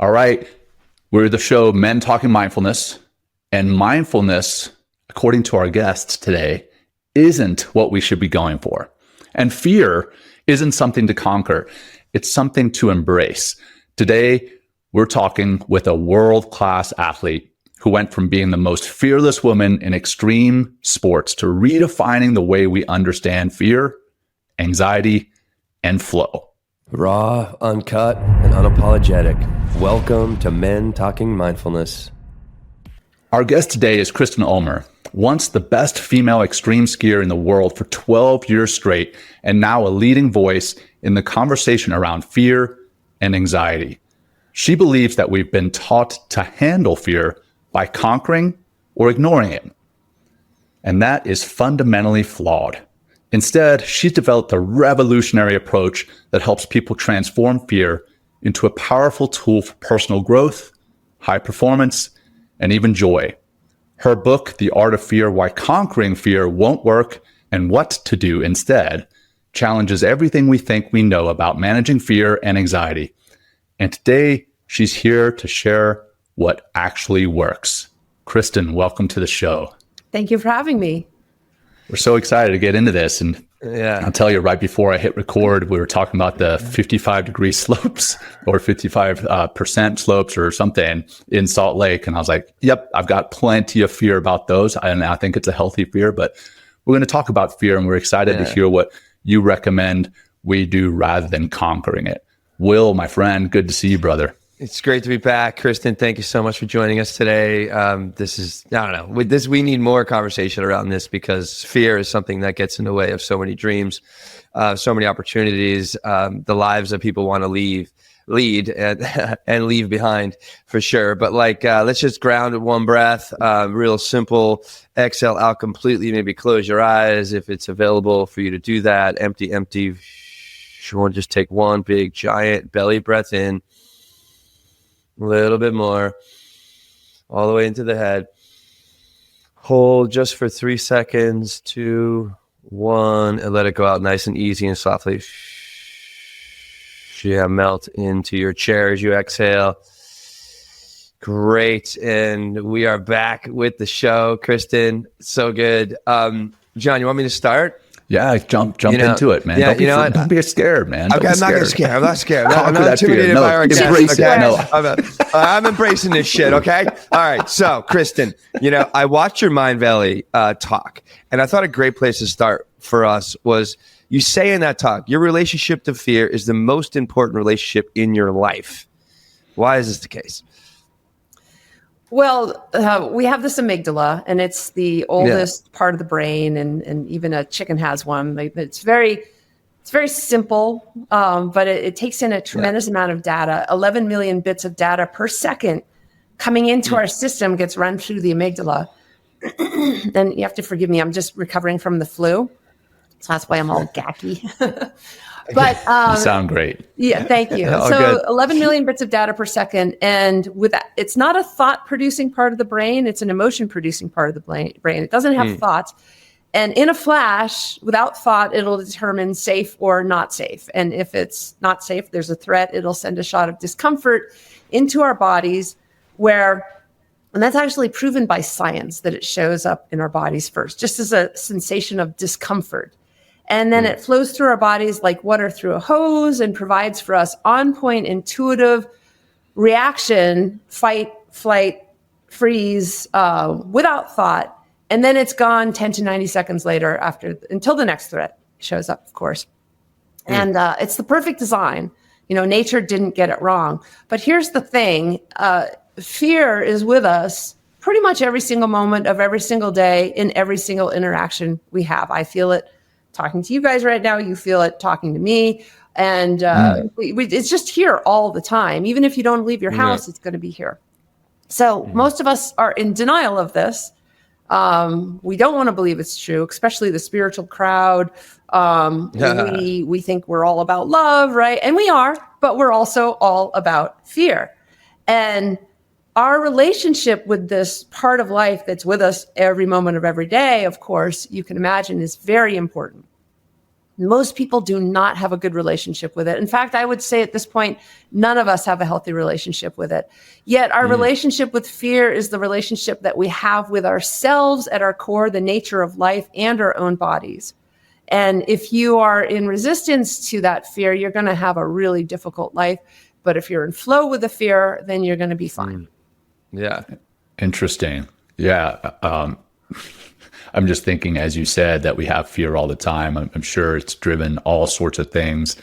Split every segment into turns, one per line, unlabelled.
All right. We're the show Men Talking Mindfulness. And mindfulness, according to our guests today, isn't what we should be going for. And fear isn't something to conquer. It's something to embrace. Today, we're talking with a world-class athlete who went from being the most fearless woman in extreme sports to redefining the way we understand fear, anxiety, and flow.
Raw, uncut, and unapologetic. Welcome to Men Talking Mindfulness.
Our guest today is Kristen Ulmer, once the best female extreme skier in the world for 12 years straight, and now a leading voice in the conversation around fear and anxiety. She believes that we've been taught to handle fear by conquering or ignoring it. And that is fundamentally flawed. Instead, she's developed a revolutionary approach that helps people transform fear into a powerful tool for personal growth, high performance, and even joy. Her book, The Art of Fear: Why Conquering Fear Won't Work and What to Do Instead, challenges everything we think we know about managing fear and anxiety. And today, she's here to share what actually works. Kristen, welcome to the show.
Thank you for having me.
We're so excited to get into this. And I'll tell you, right before I hit record, we were talking about the 55-degree slopes or 55% slopes or something in Salt Lake. And I was like, yep, I've got plenty of fear about those. And I think it's a healthy fear, but we're going to talk about fear, and we're excited to hear what you recommend we do rather than conquering it. Will, my friend, good to see you, brother.
It's great to be back. Kristen, thank you so much for joining us today. This is, I don't know, with this, we need more conversation around this because fear is something that gets in the way of so many dreams, so many opportunities, the lives that people want to lead and leave behind for sure. But let's just ground with one breath, real simple. Exhale out completely. Maybe close your eyes if it's available for you to do that. Empty. Sure, just take one big giant belly breath in. A little bit more, all the way into the head. Hold just for 3 seconds, 2, 1, and let it go out nice and easy and softly. Yeah, melt into your chair as you exhale. Great, and we are back with the show. Kristen, so good. John, you want me to start?
Yeah, jump into it, man.
Yeah,
don't be scared, man.
Okay, I'm not scared. I'm not
that fear.
intimidated by our guests.
Embrace it. No.
I'm embracing this shit, okay? All right, so, Kristen, I watched your Mind Valley talk, and I thought a great place to start for us was you say in that talk, your relationship to fear is the most important relationship in your life. Why is this the case?
Well, we have this amygdala, and it's the oldest part of the brain, and even a chicken has one. It's very simple, but it takes in a tremendous amount of data. 11 million bits of data per second coming into our system gets run through the amygdala. And you have to forgive me, I'm just recovering from the flu, so that's why I'm all gacky. But
you sound great.
Yeah, thank you. So good. 11 million bits of data per second. And with that, it's not a thought producing part of the brain. It's an emotion producing part of the brain. It doesn't have thoughts. And in a flash, without thought, it'll determine safe or not safe. And if it's not safe, there's a threat, it'll send a shot of discomfort into our bodies and that's actually proven by science that it shows up in our bodies first, just as a sensation of discomfort. And then it flows through our bodies like water through a hose and provides for us on-point, intuitive reaction, fight, flight, freeze, without thought. And then it's gone 10 to 90 seconds later until the next threat shows up, of course. And it's the perfect design. Nature didn't get it wrong. But here's the thing. Fear is with us pretty much every single moment of every single day in every single interaction we have. I feel it talking to you guys right now, you feel it talking to me. And it's just here all the time. Even if you don't leave your house, it's going to be here. So most of us are in denial of this. We don't want to believe it's true, especially the spiritual crowd. We think we're all about love, right? And we are, but we're also all about fear. And our relationship with this part of life that's with us every moment of every day, of course, you can imagine is very important. Most people do not have a good relationship with it. In fact, I would say at this point, none of us have a healthy relationship with it. Yet our relationship with fear is the relationship that we have with ourselves at our core, the nature of life and our own bodies. And if you are in resistance to that fear, you're going to have a really difficult life. But if you're in flow with the fear, then you're going to be fine.
Yeah.
Interesting. Yeah. I'm just thinking, as you said, that we have fear all the time. I'm sure it's driven all sorts of things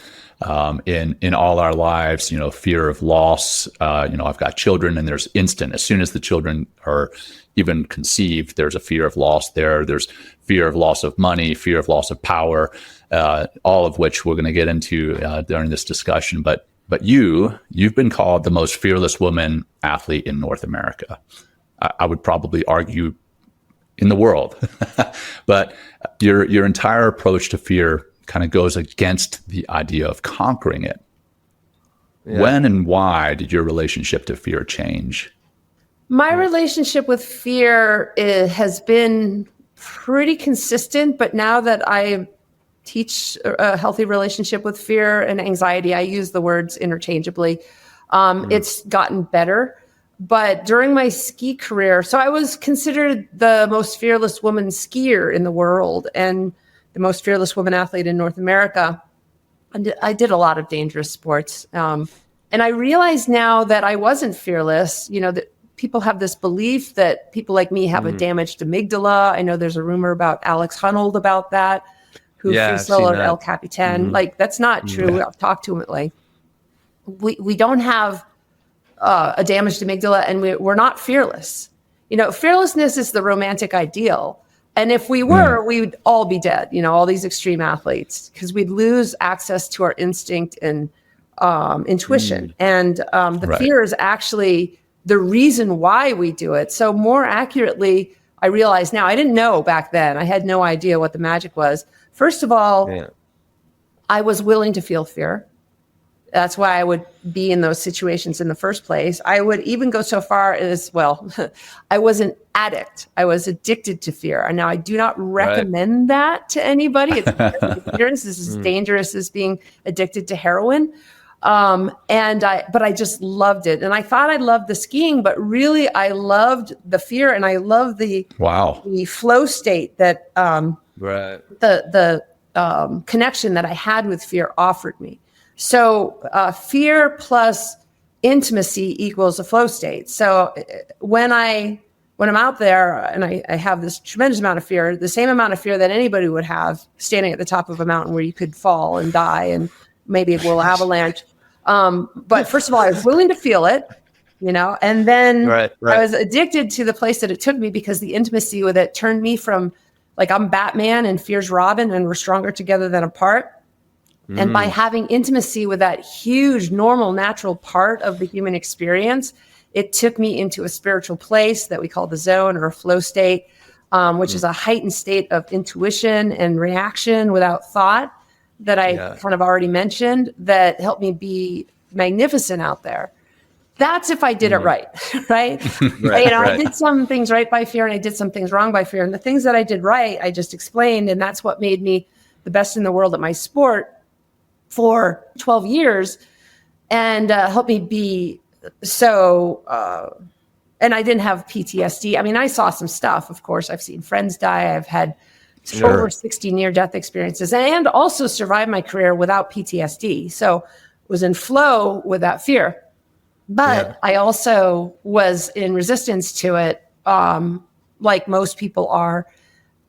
in all our lives. Fear of loss. I've got children, and there's instant. As soon as the children are even conceived, there's a fear of loss there. There's fear of loss of money, fear of loss of power, all of which we're going to get into during this discussion. But you've been called the most fearless woman athlete in North America. I would probably argue in the world. But your entire approach to fear kind of goes against the idea of conquering it. Yeah. When and why did your relationship to fear change?
My relationship with fear has been pretty consistent, but now that I teach a healthy relationship with fear and anxiety, I use the words interchangeably. It's gotten better. But during my ski career, so I was considered the most fearless woman skier in the world and the most fearless woman athlete in North America. And I did a lot of dangerous sports. And I realize now that I wasn't fearless, that people have this belief that people like me have a damaged amygdala. I know there's a rumor about Alex Honnold about that, who free soloed El Capitan. That's not true. I've talked to him. We don't have a damaged amygdala, and we're not fearless. Fearlessness is the romantic ideal. And if we were, we would all be dead, all these extreme athletes, because we'd lose access to our instinct and intuition. And the fear is actually the reason why we do it. So more accurately, I realize now, I didn't know back then. I had no idea what the magic was. First of all, I was willing to feel fear. That's why I would be in those situations in the first place. I would even go so far as, I was an addict. I was addicted to fear. And now I do not recommend that to anybody. It's dangerous. This is as dangerous as being addicted to heroin. But I just loved it. And I thought I loved the skiing, but really I loved the fear, and I loved the flow state that the connection that I had with fear offered me. So fear plus intimacy equals a flow state. So when I'm out there and I have this tremendous amount of fear, the same amount of fear that anybody would have standing at the top of a mountain where you could fall and die and maybe it will avalanche. But first of all, I was willing to feel it, and then I was addicted to the place that it took me, because the intimacy with it turned me from I'm Batman and fear's Robin and we're stronger together than apart. And by having intimacy with that huge, normal, natural part of the human experience, it took me into a spiritual place that we call the zone or a flow state, which is a heightened state of intuition and reaction without thought that I kind of already mentioned, that helped me be magnificent out there. That's if I did it right, right? I did some things right by fear and I did some things wrong by fear. And the things that I did right, I just explained. And that's what made me the best in the world at my sport for 12 years and helped me be so, and I didn't have PTSD. I mean, I saw some stuff, of course. I've seen friends die. I've had over 60 near-death experiences and also survived my career without PTSD. So was in flow with that fear. But I also was in resistance to it, like most people are,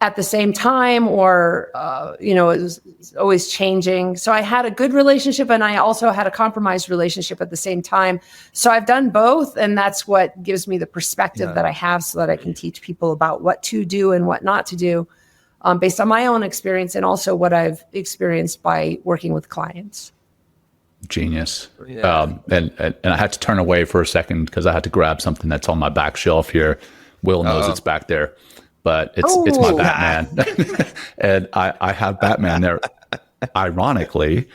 at the same time, or, it was always changing. So I had a good relationship and I also had a compromised relationship at the same time. So I've done both. And that's what gives me the perspective that I have so that I can teach people about what to do and what not to do based on my own experience and also what I've experienced by working with clients.
Genius. And I had to turn away for a second because I had to grab something that's on my back shelf here. Will knows it's back there. But it's my Batman. And I have Batman there, ironically,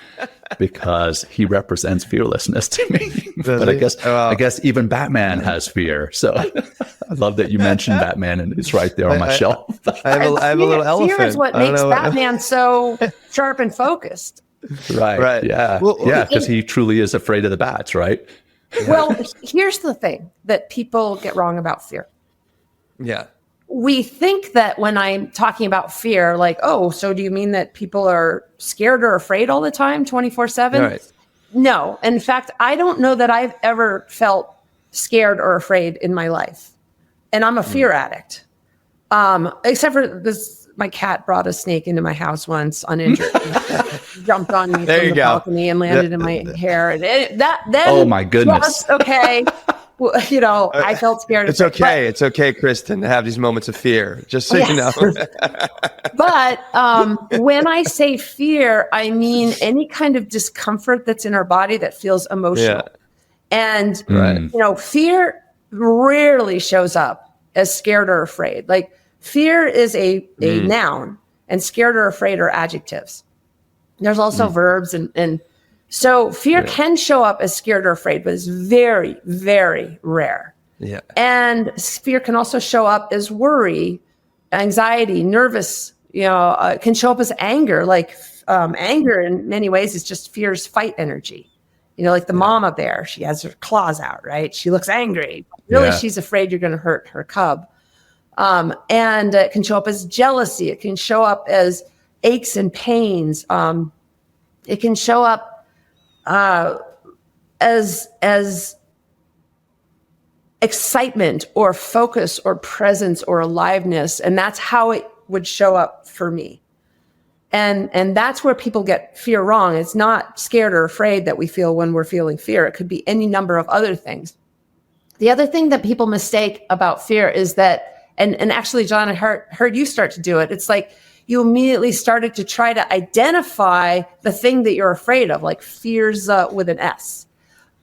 because he represents fearlessness to me. But I guess even Batman has fear. So I love that you mentioned Batman, and it's right there on my shelf.
I have a little elephant.
Fear is what makes Batman so sharp and focused.
Right. Yeah.
Well,
because he truly is afraid of the bats, right?
Well, here's the thing that people get wrong about fear.
Yeah.
We think that when I'm talking about fear, like, oh, so do you mean that people are scared or afraid all the time, 24/7?
Right.
No. In fact, I don't know that I've ever felt scared or afraid in my life. And I'm a fear addict. Except for this, my cat brought a snake into my house once uninjured. Jumped on me from the balcony and landed in my hair. And then,
oh my goodness.
Okay. Well, I felt scared.
It's okay. It's okay, Kristen, to have these moments of fear. Just so you know.
But when I say fear, I mean any kind of discomfort that's in our body that feels emotional. Yeah. And, fear rarely shows up as scared or afraid. Like fear is a noun, and scared or afraid are adjectives. There's also verbs and so fear can show up as scared or afraid, but it's very, very rare. Yeah. And fear can also show up as worry, anxiety, nervous, can show up as anger. Like anger in many ways is just fear's fight energy. Like the mama bear, she has her claws out, right? She looks angry. Really, she's afraid you're going to hurt her cub. And it can show up as jealousy. It can show up as aches and pains. It can show up as excitement or focus or presence or aliveness. And that's how it would show up for me. And that's where people get fear wrong. It's not scared or afraid that we feel when we're feeling fear. It could be any number of other things. The other thing that people mistake about fear is that, and actually, Jon, I heard you start to do it. It's like you immediately started to try to identify the thing that you're afraid of, like fears with an S.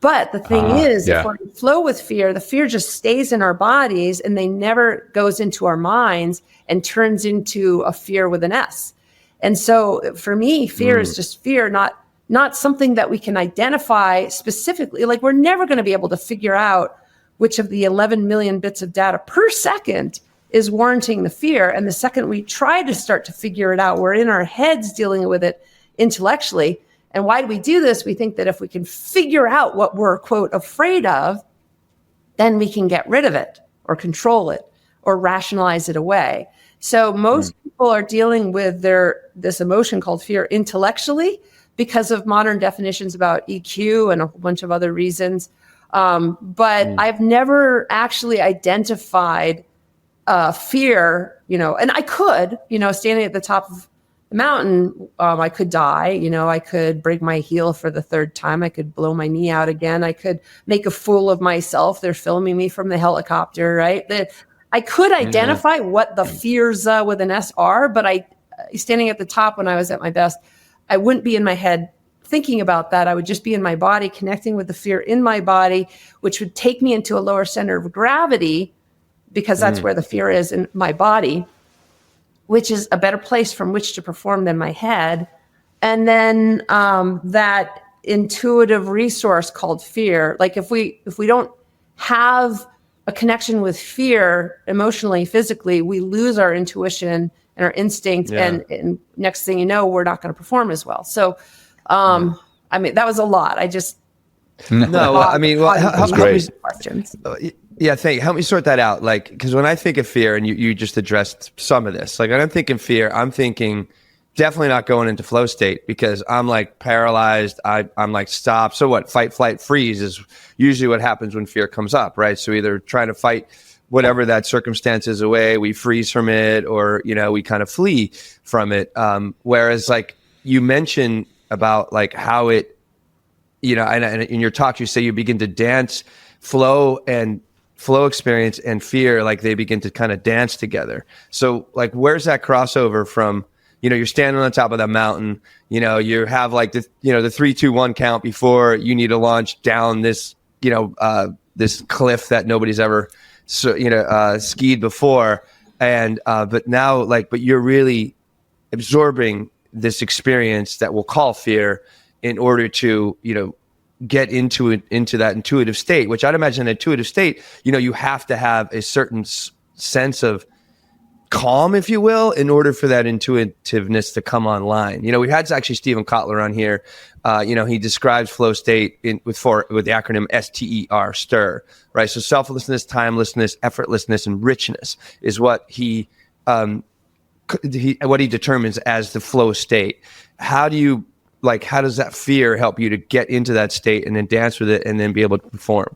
But the thing is, if we flow with fear, the fear just stays in our bodies and they never goes into our minds and turns into a fear with an S. And so for me, fear is just fear, not something that we can identify specifically. Like we're never going to be able to figure out which of the 11 million bits of data per second is warranting the fear. And the second we try to start to figure it out, we're in our heads dealing with it intellectually. And why do we do this? We think that if we can figure out what we're, quote, afraid of, then we can get rid of it or control it or rationalize it away. So most people are dealing with this emotion called fear intellectually because of modern definitions about EQ and a bunch of other reasons. But I've never actually identified fear, and I could, standing at the top of the mountain, I could die, I could break my heel for the third time. I could blow my knee out again. I could make a fool of myself. They're filming me from the helicopter, right? I could identify what the fears with an S are, but standing at the top when I was at my best, I wouldn't be in my head thinking about that. I would just be in my body, connecting with the fear in my body, which would take me into a lower center of gravity because that's where the fear is in my body, which is a better place from which to perform than my head. And then that intuitive resource called fear, like if we don't have a connection with fear emotionally, physically, we lose our intuition and our instinct. And next thing you know, we're not going to perform as well. So, I mean, that was a lot. I just,
help me,
questions.
Help me sort that out. Like, because when I think of fear, and you just addressed some of this, like when I'm thinking fear, I'm thinking definitely not going into flow state because I'm like paralyzed. I'm like, stop. So what? Fight, flight, freeze is usually what happens when fear comes up, right? So either trying to fight whatever that circumstance is away, we freeze from it, or, we kind of flee from it. Whereas like you mentioned about like how it, and in your talk, you say you begin to dance flow experience and fear, like they begin to kind of dance together. So like, where's that crossover from, you're standing on top of that mountain, you have like the 3, 2, 1 count before you need to launch down this, this cliff that nobody's ever, skied before. And, but now but you're really absorbing this experience that we'll call fear in order to, get into that intuitive state, which I'd imagine an intuitive state, you have to have a certain sense of calm, if you will, in order for that intuitiveness to come online. We've had actually Stephen Kotler on here. He describes flow state with the acronym STER, STIR, right? So selflessness, timelessness, effortlessness, and richness is what he determines as the flow state. How does that fear help you to get into that state and then dance with it and then be able to perform?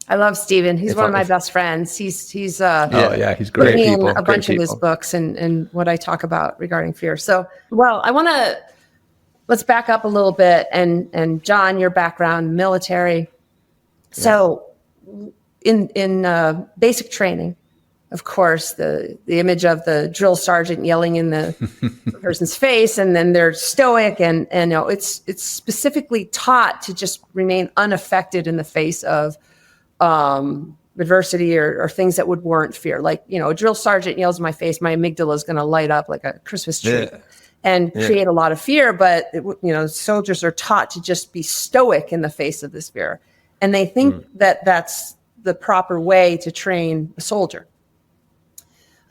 I love Stephen. He's one of my best friends. He's
he's great.
In a bunch of his books and what I talk about regarding fear. So, let's back up a little bit. And Jon, your background, military. So in basic training, of course, the image of the drill sergeant yelling in the person's face, and then they're stoic, and it's specifically taught to just remain unaffected in the face of adversity or things that would warrant fear. Like, a drill sergeant yells in my face, my amygdala is going to light up like a Christmas tree and create a lot of fear. But, soldiers are taught to just be stoic in the face of this fear. And they think that that's the proper way to train a soldier.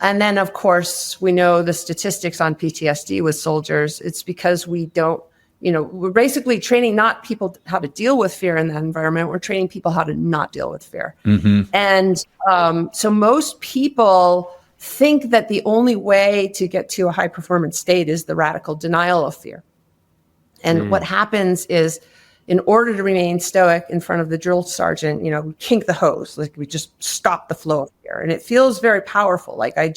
And then, of course, we know the statistics on PTSD with soldiers. It's because we don't, we're basically training not people how to deal with fear in that environment. We're training people how to not deal with fear. And so most people think that the only way to get to a high performance state is the radical denial of fear. And what happens is, in order to remain stoic in front of the drill sergeant, we kink the hose, like we just stop the flow of fear. And it feels very powerful. Like I'm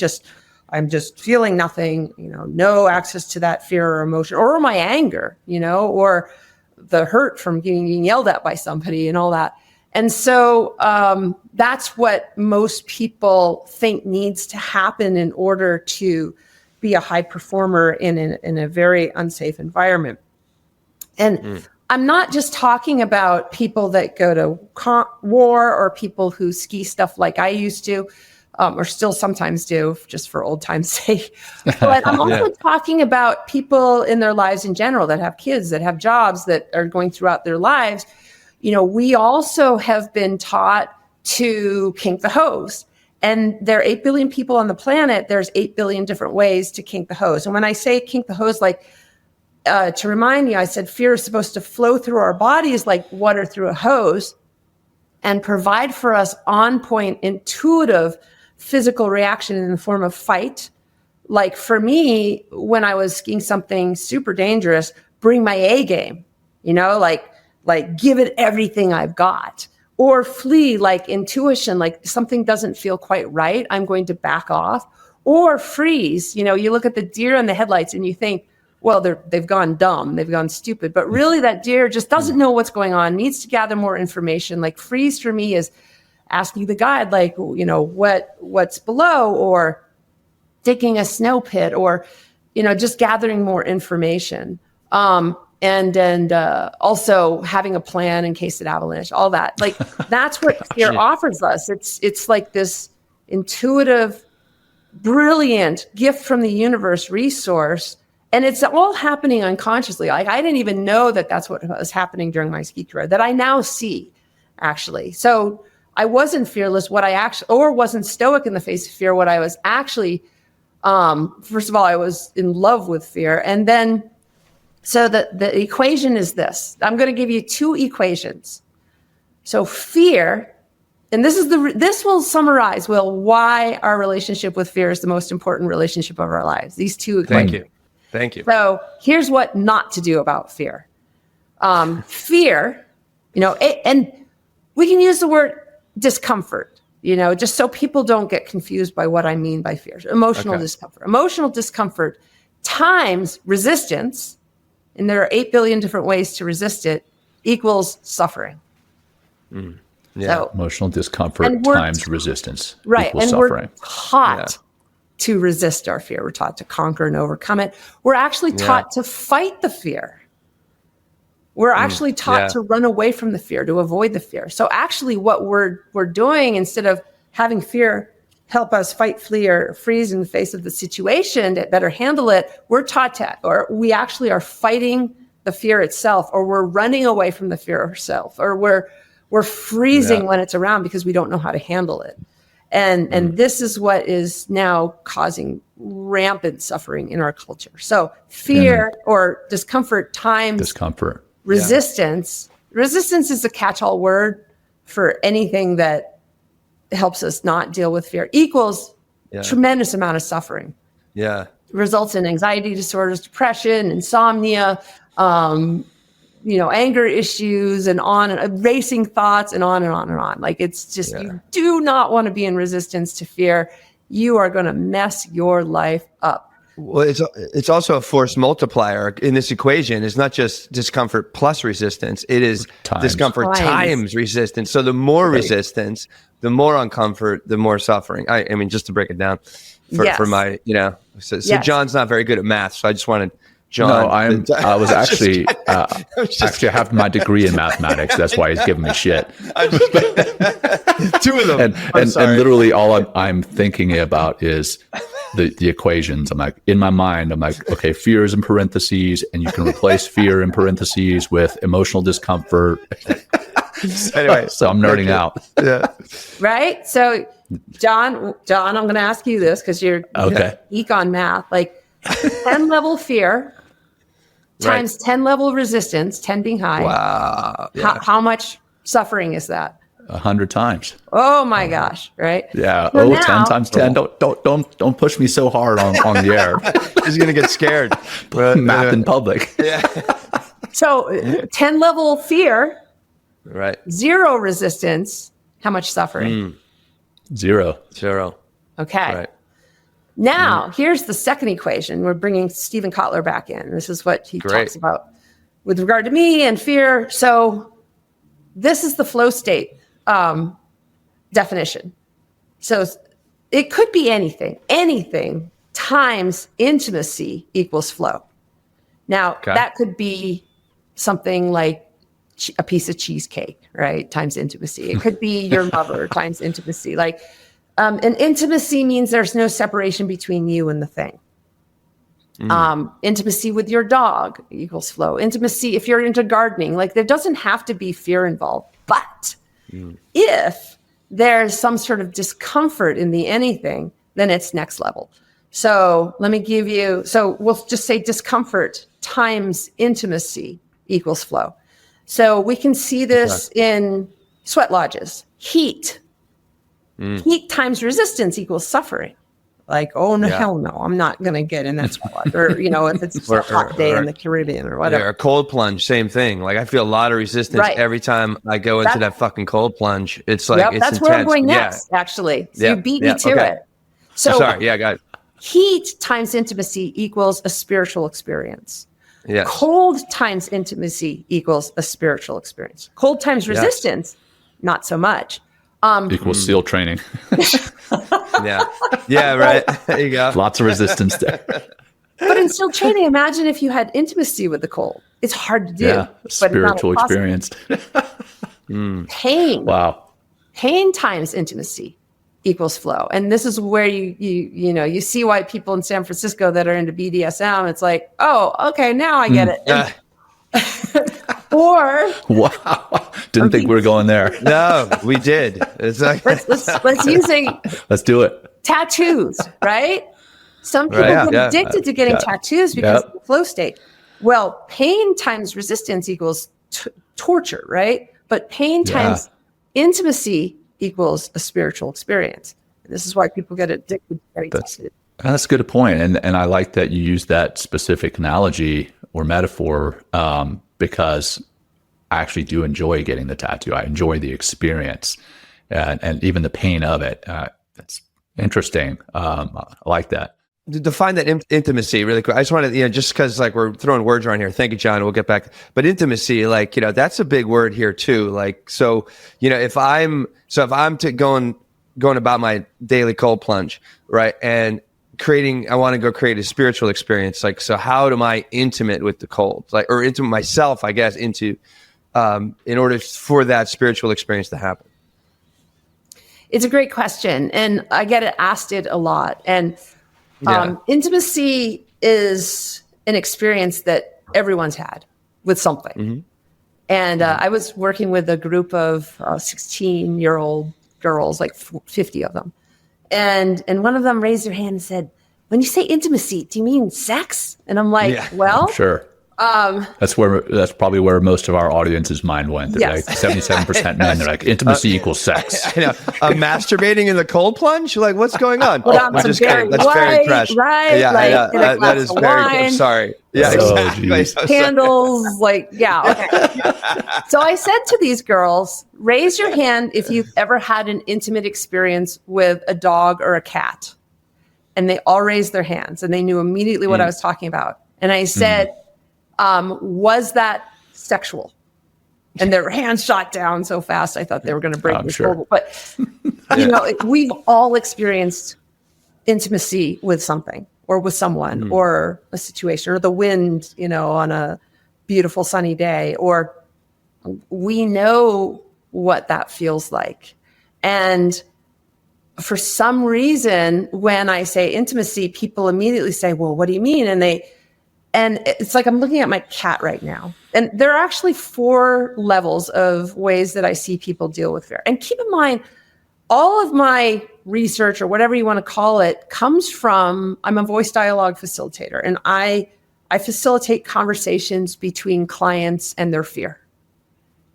just feeling nothing, no access to that fear or emotion or my anger, or the hurt from being yelled at by somebody and all that. And so that's what most people think needs to happen in order to be a high performer in a very unsafe environment. And I'm not just talking about people that go to war or people who ski stuff like I used to, or still sometimes do, just for old time's sake. But I'm also talking about people in their lives in general that have kids, that have jobs, that are going throughout their lives. We also have been taught to kink the hose. And there are 8 billion people on the planet. There's 8 billion different ways to kink the hose. And when I say kink the hose, to remind you, I said fear is supposed to flow through our bodies like water through a hose and provide for us on-point, intuitive physical reaction in the form of fight. Like for me, when I was skiing something super dangerous, bring my A game, like give it everything I've got. Or flee, like intuition, like something doesn't feel quite right, I'm going to back off. Or freeze, you look at the deer in the headlights and you think, well, they've gone dumb, they've gone stupid. But really that deer just doesn't know what's going on, needs to gather more information. Like freeze for me is asking the guide, what's below, or digging a snow pit, or, just gathering more information. And also having a plan in case of avalanche, all that. Like that's what fear offers us. It's like this intuitive, brilliant gift from the universe resource. And it's all happening unconsciously. Like I didn't even know that that's what was happening during my ski career, that I now see, actually. So I wasn't fearless. Or wasn't stoic in the face of fear. What I was actually, first of all, I was in love with fear. And then, so the equation is this. I'm going to give you 2 equations. So fear, and this will summarize, Will, why our relationship with fear is the most important relationship of our lives. These 2 equations.
Thank you.
So here's what not to do about fear. Fear, and we can use the word discomfort, just so people don't get confused by what I mean by fear. Emotional discomfort. Emotional discomfort times resistance, and there are 8 billion different ways to resist it, equals suffering. So,
emotional discomfort times resistance equals
suffering.
We're
taught to resist our fear. We're taught to conquer and overcome it. We're actually taught to fight the fear. We're actually taught to run away from the fear, to avoid the fear. So actually what we're doing, instead of having fear help us fight, flee, or freeze in the face of the situation to better handle it, we're taught to, or we actually are fighting the fear itself, or we're running away from the fear itself, or we're freezing when it's around because we don't know how to handle it. And this is what is now causing rampant suffering in our culture. So fear or discomfort times resistance. Resistance is a catch-all word for anything that helps us not deal with fear, equals tremendous amount of suffering.
Yeah.
Results in anxiety disorders, depression, insomnia, anger issues, and racing thoughts, and on and on and on. Like, it's just, you do not want to be in resistance to fear. You are going to mess your life up.
Well, it's also a force multiplier in this equation. It's not just discomfort plus resistance. It is discomfort times resistance. So the more resistance, the more uncomfort, the more suffering. I mean, just to break it down for my, so John's not very good at math. So I just wanted John.
No, I was actually, I have my degree in mathematics. That's why he's giving me shit.
Two of them.
And literally all I'm thinking about is the equations. I'm like, in my mind, I'm like, okay, fear is in parentheses, and you can replace fear in parentheses with emotional discomfort.
Anyway,
so I'm nerding out.
Yeah.
Right. So John, I'm going to ask you this because you're geek on math. Like 10 level fear times 10 level resistance, 10 being high.
Wow. Yeah.
How much suffering is that?
100 times.
Oh my gosh! Right?
Yeah. So 10 times 10. Don't push me so hard on the air.
He's gonna get scared.
Math in public.
Yeah.
So 10 level fear.
Right.
0 resistance. How much suffering?
0.
Okay.
Right.
Now here's the second equation. We're bringing Stephen Kotler back in. This is what he talks about with regard to me and fear. So this is the flow state definition. So it could be anything times intimacy equals flow. Now that could be something like a piece of cheesecake, right? Times intimacy. It could be your mother times intimacy. Like, and intimacy means there's no separation between you and the thing. Intimacy with your dog equals flow. Intimacy, if you're into gardening, like there doesn't have to be fear involved, but if there's some sort of discomfort in the anything, then it's next level. So let me give you, so we'll just say discomfort times intimacy equals flow. So we can see this in sweat lodges. Heat. Heat times resistance equals suffering. Like, oh, no, hell no, I'm not going to get in that sweat lodge. Or, if it's a hot day in the Caribbean or whatever.
Yeah, a cold plunge, same thing. Like, I feel a lot of resistance every time I go into that fucking cold plunge. It's like, it's
that's
intense.
Where I'm going next, actually. So you beat me to it. So
sorry, I got it.
Heat times intimacy equals a spiritual experience.
Yes.
Cold times intimacy equals a spiritual experience. Cold times resistance, not so much.
Equals SEAL training.
Yeah, right. There you go.
Lots of resistance there.
But in SEAL training, imagine if you had intimacy with the cold. It's hard to do.
Yeah, spiritual experience.
Pain.
Wow.
Pain times intimacy equals flow. And this is where you see why people in San Francisco that are into BDSM, it's like, oh, okay, now I get it. Or
wow, didn't think we were going there.
No, we did. It's like
let's do it.
Tattoos, right? Some people get addicted to getting tattoos because of the flow state. Well, pain times resistance equals torture, right? But pain times intimacy equals a spiritual experience. And this is why people get addicted to getting tattoos.
That's a good point, and I like that you use that specific analogy or metaphor. Because I actually do enjoy getting the tattoo. I enjoy the experience and even the pain of it. That's interesting. I like that.
To define that intimacy really quick. I just wanted, just because like we're throwing words around here. Thank you, John. We'll get back. But intimacy, like, that's a big word here too. Like, so, if I'm going about my daily cold plunge, right? And I want to go create a spiritual experience. Like, so how am I intimate with the cold? Like, or intimate myself, I guess, in order for that spiritual experience to happen?
It's a great question. And I get asked it a lot. And intimacy is an experience that everyone's had. with something.
Mm-hmm.
And I was working with a group of 16-year-old girls, like 50 of them. And one of them raised their hand and said, when you say intimacy, do you mean sex? And I'm like, well,
sure. That's probably where most of our audience's mind went.
Yes.
Like 77% men. They're like, intimacy equals sex.
I know. Masturbating in the cold plunge? Like, what's going on?
That's very fresh. Right?
Yeah,
like,
that is very. I'm sorry. Yeah, exactly.
Candles, like, yeah. Okay. So I said to these girls, raise your hand if you've ever had an intimate experience with a dog or a cat. And they all raised their hands, and they knew immediately what I was talking about. And I said, was that sexual? And their hands shot down so fast, I thought they were going to break the shoulder. But, we've all experienced intimacy with something or with someone or a situation or the wind, on a beautiful sunny day, or we know what that feels like. And for some reason, when I say intimacy, people immediately say, well, what do you mean? And it's like I'm looking at my cat right now. And there are actually 4 levels of ways that I see people deal with fear. And keep in mind, all of my research, or whatever you want to call it, comes from, I'm a voice dialogue facilitator, and I facilitate conversations between clients and their fear.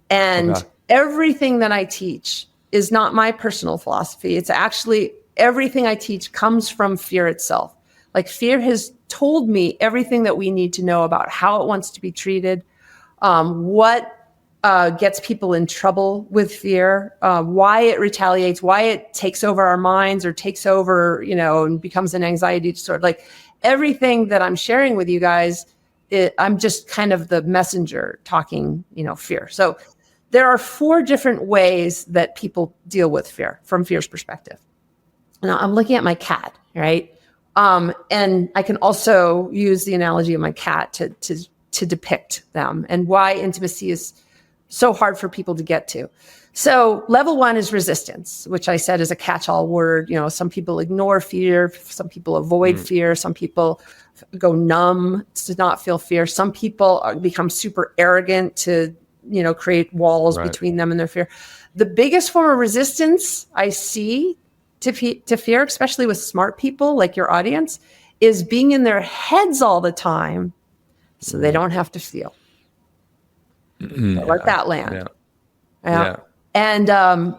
And everything that I teach is not my personal philosophy. It's actually everything I teach comes from fear itself. Like, fear has told me everything that we need to know about how it wants to be treated, what gets people in trouble with fear, why it retaliates, why it takes over our minds or takes over, and becomes an anxiety disorder. Like, everything that I'm sharing with you guys, I'm just kind of the messenger talking, fear. So there are 4 different ways that people deal with fear from fear's perspective. Now, I'm looking at my cat, right? And I can also use the analogy of my cat to depict them and why intimacy is so hard for people to get to. So level 1 is resistance, which I said is a catch-all word. Some people ignore fear. Some people avoid fear. Some people go numb to not feel fear. Some people become super arrogant to, create walls between them and their fear. The biggest form of resistance I see to fear, especially with smart people like your audience, is being in their heads all the time so they don't have to feel. Let that land. Yeah. And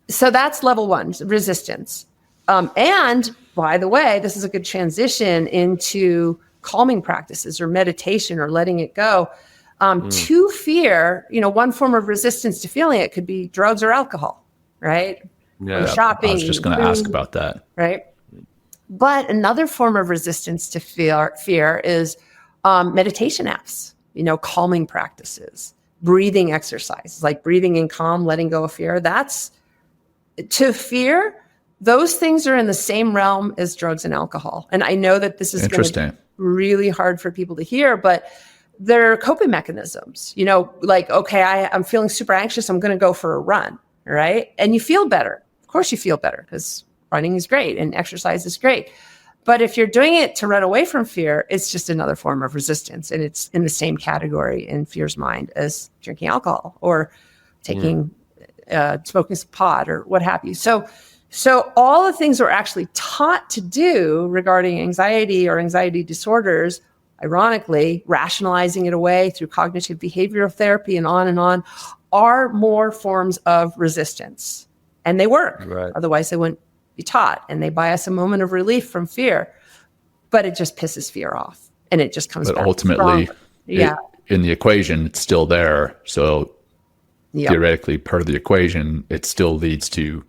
so that's level 1, resistance. And by the way, this is a good transition into calming practices or meditation or letting it go. To fear, one form of resistance to feeling it could be drugs or alcohol, right?
Yeah,
shopping.
I was just going to ask about that.
Right. But another form of resistance to fear is meditation apps, calming practices, breathing exercises, like breathing in calm, letting go of fear. That's to fear. Those things are in the same realm as drugs and alcohol. And I know that this is going to be really hard for people to hear, but they're coping mechanisms, like, okay, I'm feeling super anxious. I'm going to go for a run. Right. And you feel better. Of course you feel better because running is great and exercise is great. But if you're doing it to run away from fear, it's just another form of resistance. And it's in the same category in fear's mind as drinking alcohol or taking, smoking some pot or what have you. So all the things we're actually taught to do regarding anxiety or anxiety disorders, ironically, rationalizing it away through cognitive behavioral therapy and on, are more forms of resistance. And they work. Right. Otherwise, they wouldn't be taught. And they buy us a moment of relief from fear. But it just pisses fear off. And it just comes back. But
ultimately, in the equation, it's still there. So theoretically, per the equation, it still leads to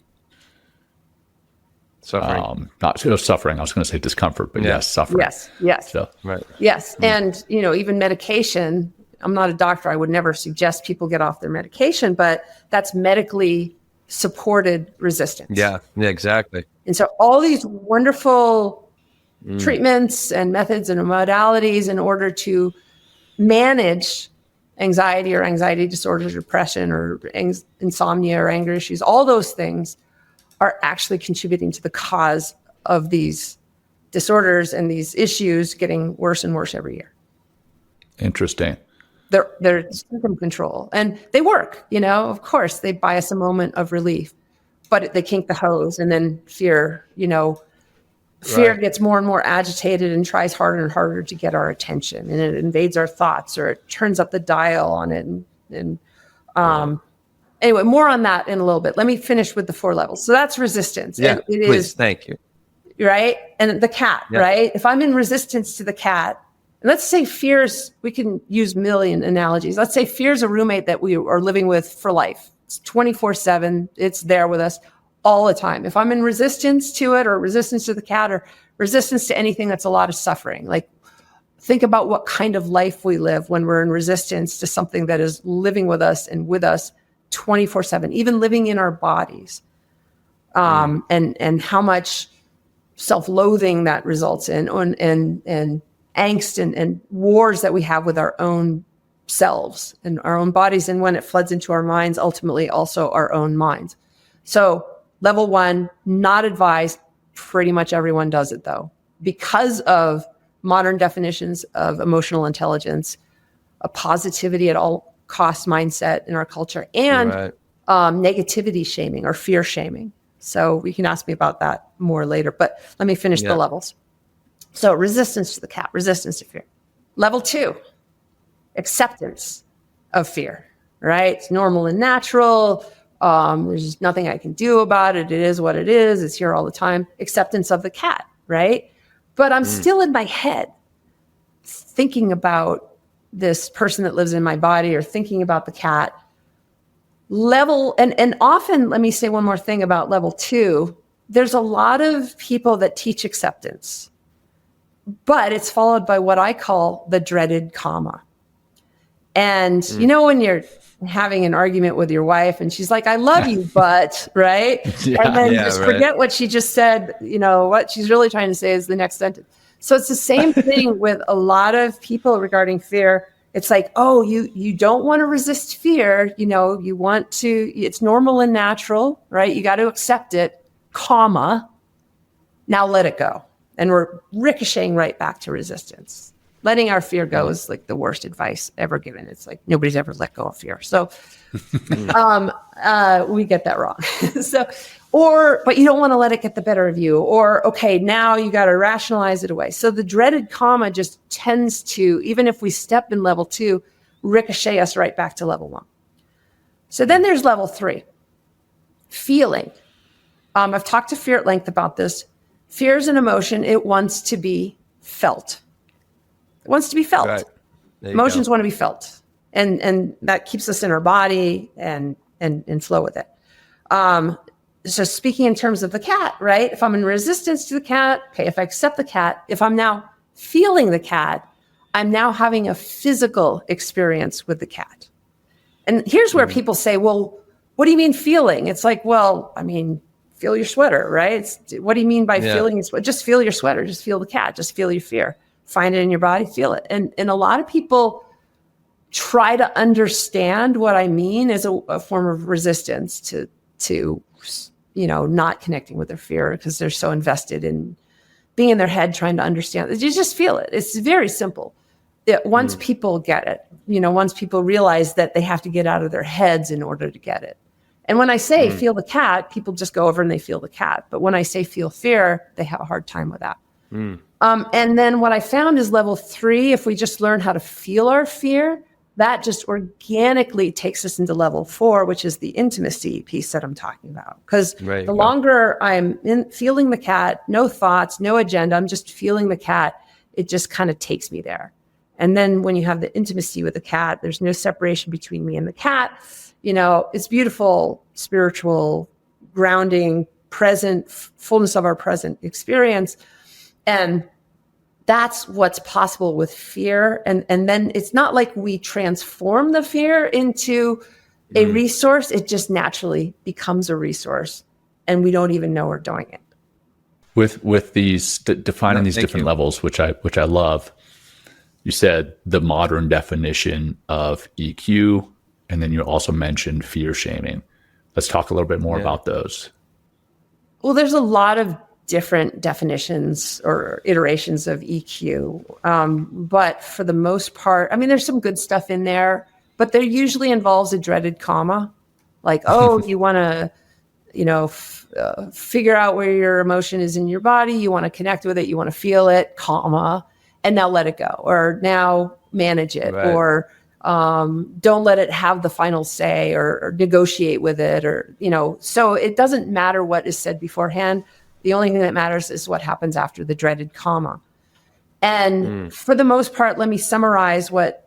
suffering.
Not suffering. I was going to say discomfort, but yes, suffering.
Yes.
So,
right.
Yes. And, even medication, I'm not a doctor. I would never suggest people get off their medication, but that's medically supported resistance.
Yeah, exactly.
And so all these wonderful treatments and methods and modalities in order to manage anxiety or anxiety disorders, depression or insomnia or anger issues, all those things are actually contributing to the cause of these disorders and these issues getting worse and worse every year.
Interesting.
They're symptom control, and they work. Of course, they buy us a moment of relief, but they kink the hose, and then fear. Fear
Right.
gets more and more agitated and tries harder and harder to get our attention, and it invades our thoughts, or it turns up the dial on it. Anyway, more on that in a little bit. Let me finish with the 4 levels. So that's resistance.
Yeah,
it
please.
is,
Thank you.
right? And the cat,
Yeah.
right? If I'm in resistance to the cat, and let's say fear's, we can use million analogies. Let's say fear's a roommate that we are living with for life. It's 24/7. It's there with us all the time. If I'm in resistance to it, or resistance to the cat, or resistance to anything that's a lot of suffering, like think about what kind of life we live when we're in resistance to something that is living with us and with us 24/7, even living in our bodies, and how much self-loathing that results in, and angst and wars that we have with our own selves and our own bodies, and when it floods into our minds, ultimately also our own minds. So level 1, not advised. Pretty much everyone does it though, because of modern definitions of emotional intelligence, a positivity at all cost mindset in our culture, and negativity shaming or fear shaming. So you can ask me about that more later, but let me finish the levels. So resistance to the cat, resistance to fear. Level 2, acceptance of fear, right? It's normal and natural. There's nothing I can do about it. It is what it is. It's here all the time. Acceptance of the cat, right? But I'm still in my head thinking about this person that lives in my body, or thinking about the cat. And often, let me say one more thing about level 2. There's a lot of people that teach acceptance, but it's followed by what I call the dreaded comma. And when you're having an argument with your wife and she's like, I love you, but, right? And then just forget what she just said. What she's really trying to say is the next sentence. So it's the same thing with a lot of people regarding fear. It's like, oh, you don't want to resist fear. You want to, it's normal and natural, right? You got to accept it, comma, now let it go. And we're ricocheting right back to resistance. Letting our fear go is like the worst advice ever given. It's like nobody's ever let go of fear. So we get that wrong. But you don't want to let it get the better of you. Or, okay, now you got to rationalize it away. So the dreaded comma just tends to, even if we step in level 2, ricochet us right back to level 1. So then there's level 3, feeling. I've talked to fear at length about this. Fear is an emotion. It wants to be felt. It wants to be felt.
Right.
Emotions want to be felt. And that keeps us in our body and flow with it. So speaking in terms of the cat, right? If I'm in resistance to the cat, okay, if I accept the cat, if I'm now feeling the cat, I'm now having a physical experience with the cat. And here's where people say, well, what do you mean feeling? It's like, well, I mean, feel your sweater, right? What do you mean by feeling your sweater? Just feel your sweater. Just feel the cat. Just feel your fear. Find it in your body, feel it. And a lot of people try to understand what I mean as a form of resistance to not connecting with their fear, because they're so invested in being in their head trying to understand. You just feel it. It's very simple. Once people get it, once people realize that they have to get out of their heads in order to get it. And when I say feel the cat, people just go over and they feel the cat. But when I say feel fear, they have a hard time with that. And then what I found is level 3, if we just learn how to feel our fear, that just organically takes us into level 4, which is the intimacy piece that I'm talking about. Because the longer I'm feeling the cat, no thoughts, no agenda, I'm just feeling the cat, it just kind of takes me there. And then when you have the intimacy with the cat, there's no separation between me and the cat. It's beautiful, spiritual, grounding, present, fullness of our present experience. And that's what's possible with fear. And then it's not like we transform the fear into a resource. It just naturally becomes a resource, and we don't even know we're doing it.
With these defining these different levels, which I love. You said the modern definition of EQ, and then you also mentioned fear shaming. Let's talk a little bit more about those.
Well, there's a lot of different definitions or iterations of EQ. But for the most part, I mean, there's some good stuff in there, but there usually involves a dreaded comma. Like, oh, you want to, figure out where your emotion is in your body. You want to connect with it. You want to feel it, comma, and now let it go. Or now manage it. Right. Or don't let it have the final say, or negotiate with it. Or, so it doesn't matter what is said beforehand. The only thing that matters is what happens after the dreaded comma. And for the most part, let me summarize what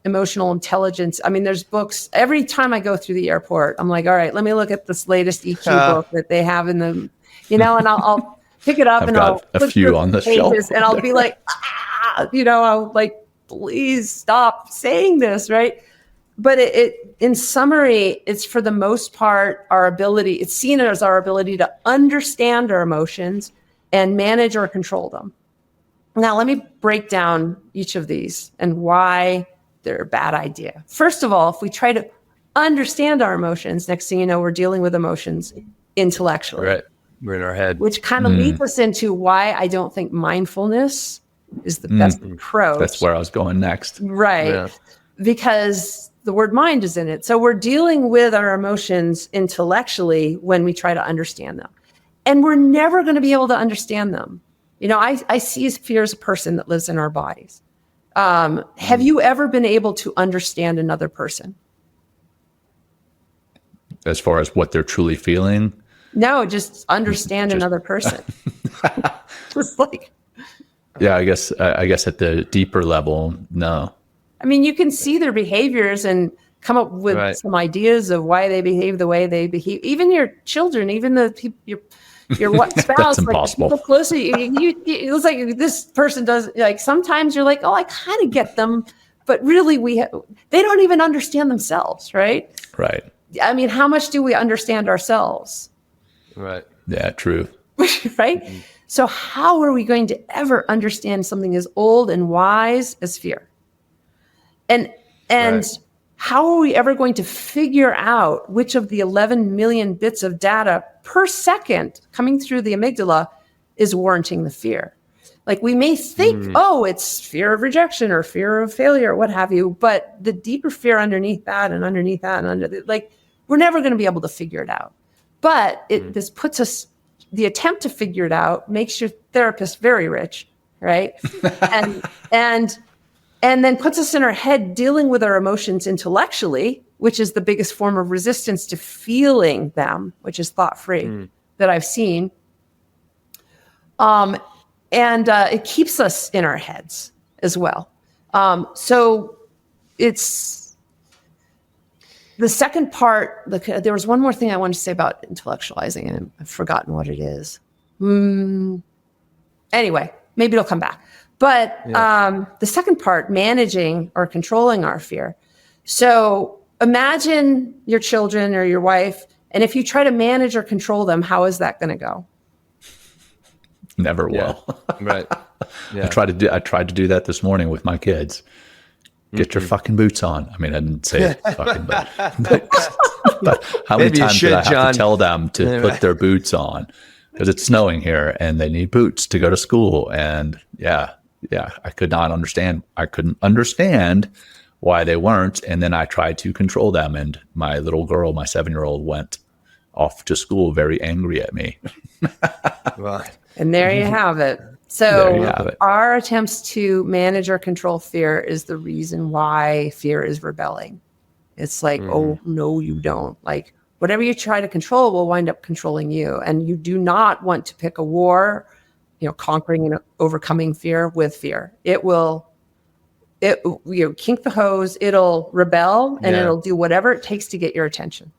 emotional intelligence. I mean, there's books. Every time I go through the airport, I'm like, all right, let me look at this latest EQ book that they have in the, and I'll pick it up and I'll
a few on the shelf,
and I'll be like, I'll like, please stop saying this, right? But it in summary, it's for the most part it's seen as our ability to understand our emotions and manage or control them. Now, let me break down each of these and why they're a bad idea. First of all, if we try to understand our emotions, next thing you know, we're dealing with emotions intellectually.
Right. We're in our head.
Which kind of leads us into why I don't think mindfulness is the best approach.
That's where I was going next.
Right. Yeah. Because the word mind is in it. So we're dealing with our emotions intellectually when we try to understand them. And we're never going to be able to understand them. I see fear as a person that lives in our bodies. Have you ever been able to understand another person?
As far as what they're truly feeling?
No, just understand another person. Just like.
Yeah, I guess at the deeper level, no.
I mean, you can see their behaviors and come up with some ideas of why they behave the way they behave. Even your children, even the people, your spouse,
that's impossible.
Like close to you, it looks like this person does. Like sometimes you're like, oh, I kind of get them, but really they don't even understand themselves, right?
Right.
I mean, how much do we understand ourselves?
Right.
Yeah, true.
Right. Mm-hmm. So how are we going to ever understand something as old and wise as fear? And how are we ever going to figure out which of the 11 million bits of data per second coming through the amygdala is warranting the fear? Like we may think, it's fear of rejection or fear of failure, or what have you, but the deeper fear underneath that and underneath that and we're never going to be able to figure it out. But this puts us, the attempt to figure it out makes your therapist very rich, right? And then puts us in our head dealing with our emotions intellectually, which is the biggest form of resistance to feeling them, which is thought-free that I've seen. And it keeps us in our heads as well. So it's the second part. There was one more thing I wanted to say about intellectualizing, and I've forgotten what it is. Anyway, maybe it'll come back. But the second part, managing or controlling our fear. So imagine your children or your wife, and if you try to manage or control them, how is that going to go?
Never will.
Right. Yeah.
I tried to do that this morning with my kids. Get your fucking boots on. I mean, I didn't say it fucking, but how many times did I have to tell them to put their boots on? Because it's snowing here and they need boots to go to school. And I could not understand. I couldn't understand why they weren't. And then I tried to control them. And my little girl, my 7-year-old, went off to school very angry at me.
Right.
And there you have it. So our attempts to manage or control fear is the reason why fear is rebelling. It's like, oh, no, you don't. Like whatever you try to control will wind up controlling you. And you do not want to pick a war, conquering and overcoming fear with fear. It kink the hose, it'll rebel, and it'll do whatever it takes to get your attention.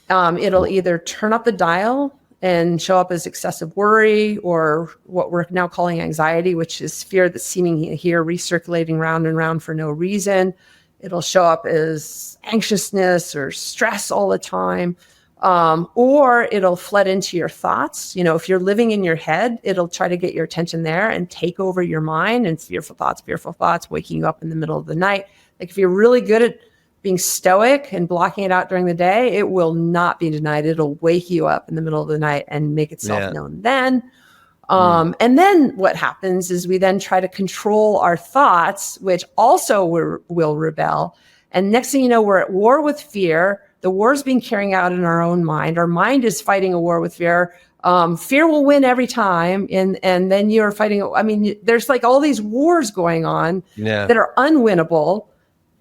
It'll either turn up the dial and show up as excessive worry, or what we're now calling anxiety, which is fear that's seeming here recirculating round and round for no reason. It'll show up as anxiousness or stress all the time. Or it'll flood into your thoughts. If you're living in your head, it'll try to get your attention there and take over your mind, and fearful thoughts, waking you up in the middle of the night. Like if you're really good at being stoic and blocking it out during the day, it will not be denied. It'll wake you up in the middle of the night and make itself known then. And then what happens is we then try to control our thoughts, which also will rebel. And next thing you know, we're at war with fear. The war is being carried out in our own mind. Our mind is fighting a war with fear. Fear will win every time. And then you're fighting. I mean, there's like all these wars going on that are unwinnable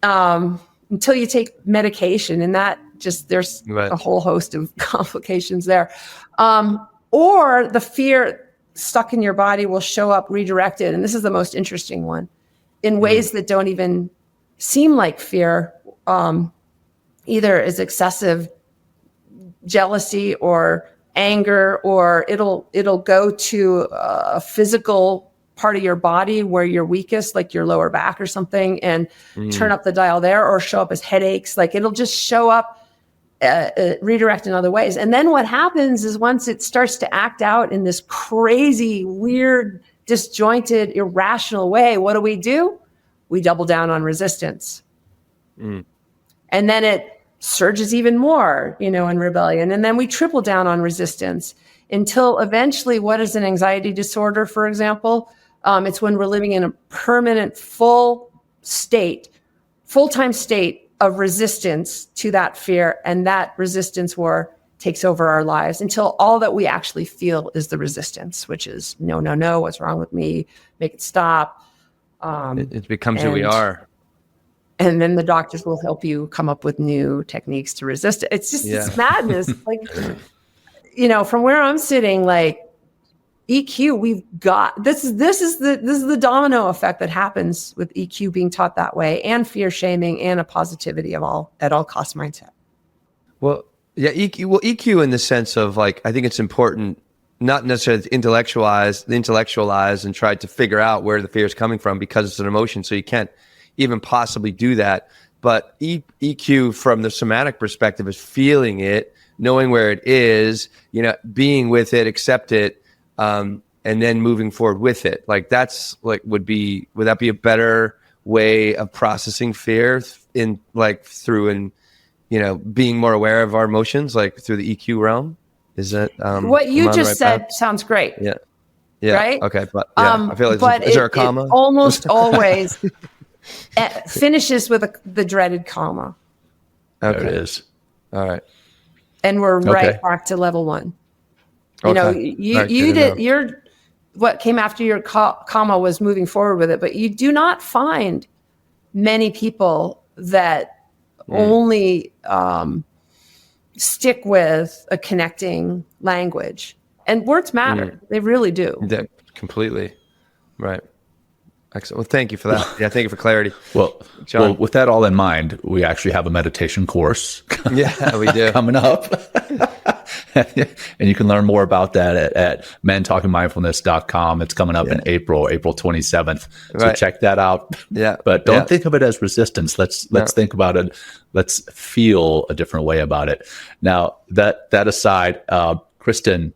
until you take medication. And that just, there's a whole host of complications there. Or the fear stuck in your body will show up redirected. And this is the most interesting one, in ways that don't even seem like fear, either as excessive jealousy or anger, or it'll go to a physical part of your body where you're weakest, like your lower back or something, and turn up the dial there, or show up as headaches. Like it'll just show up redirect in other ways. And then what happens is once it starts to act out in this crazy, weird, disjointed, irrational way, what do? We double down on resistance. And then it surges even more, in rebellion. And then we triple down on resistance until eventually, what is an anxiety disorder, for example? It's when we're living in a permanent full-time state of resistance to that fear, and that resistance war takes over our lives until all that we actually feel is the resistance, which is no, what's wrong with me? Make it stop.
It becomes who we are.
And then the doctors will help you come up with new techniques to resist it. It's just it's madness. Like, from where I'm sitting, like EQ, we've got this is the domino effect that happens with EQ being taught that way, and fear shaming, and a positivity at all cost mindset.
Well, yeah, EQ in the sense of, like, I think it's important not necessarily to intellectualize and try to figure out where the fear is coming from, because it's an emotion, so you can't even possibly do that. But EQ from the somatic perspective is feeling it, knowing where it is, being with it, accept it, and then moving forward with it. Like that's like would that be a better way of processing fear being more aware of our emotions, like through the EQ realm? Is that
what you just said? Sounds great.
Yeah.
Right.
Okay. But I feel like is there a comma?
It almost always finishes with the dreaded comma.
Okay.
There it is.
All right.
And we're right back to level one. What came after your comma was moving forward with it, but you do not find many people that only stick with a connecting language. And words matter. They really do.
Yeah, completely. Right. Excellent. Well, thank you for that. Yeah, thank you for clarity.
Well, with that all in mind, we actually have a meditation course.
Yeah, we do.
Coming up. And you can learn more about that at mentalkingmindfulness.com. It's coming up in April 27th. So check that out.
Yeah.
But don't think of it as resistance. Let's think about it. Let's feel a different way about it. Now, that aside, Kristen,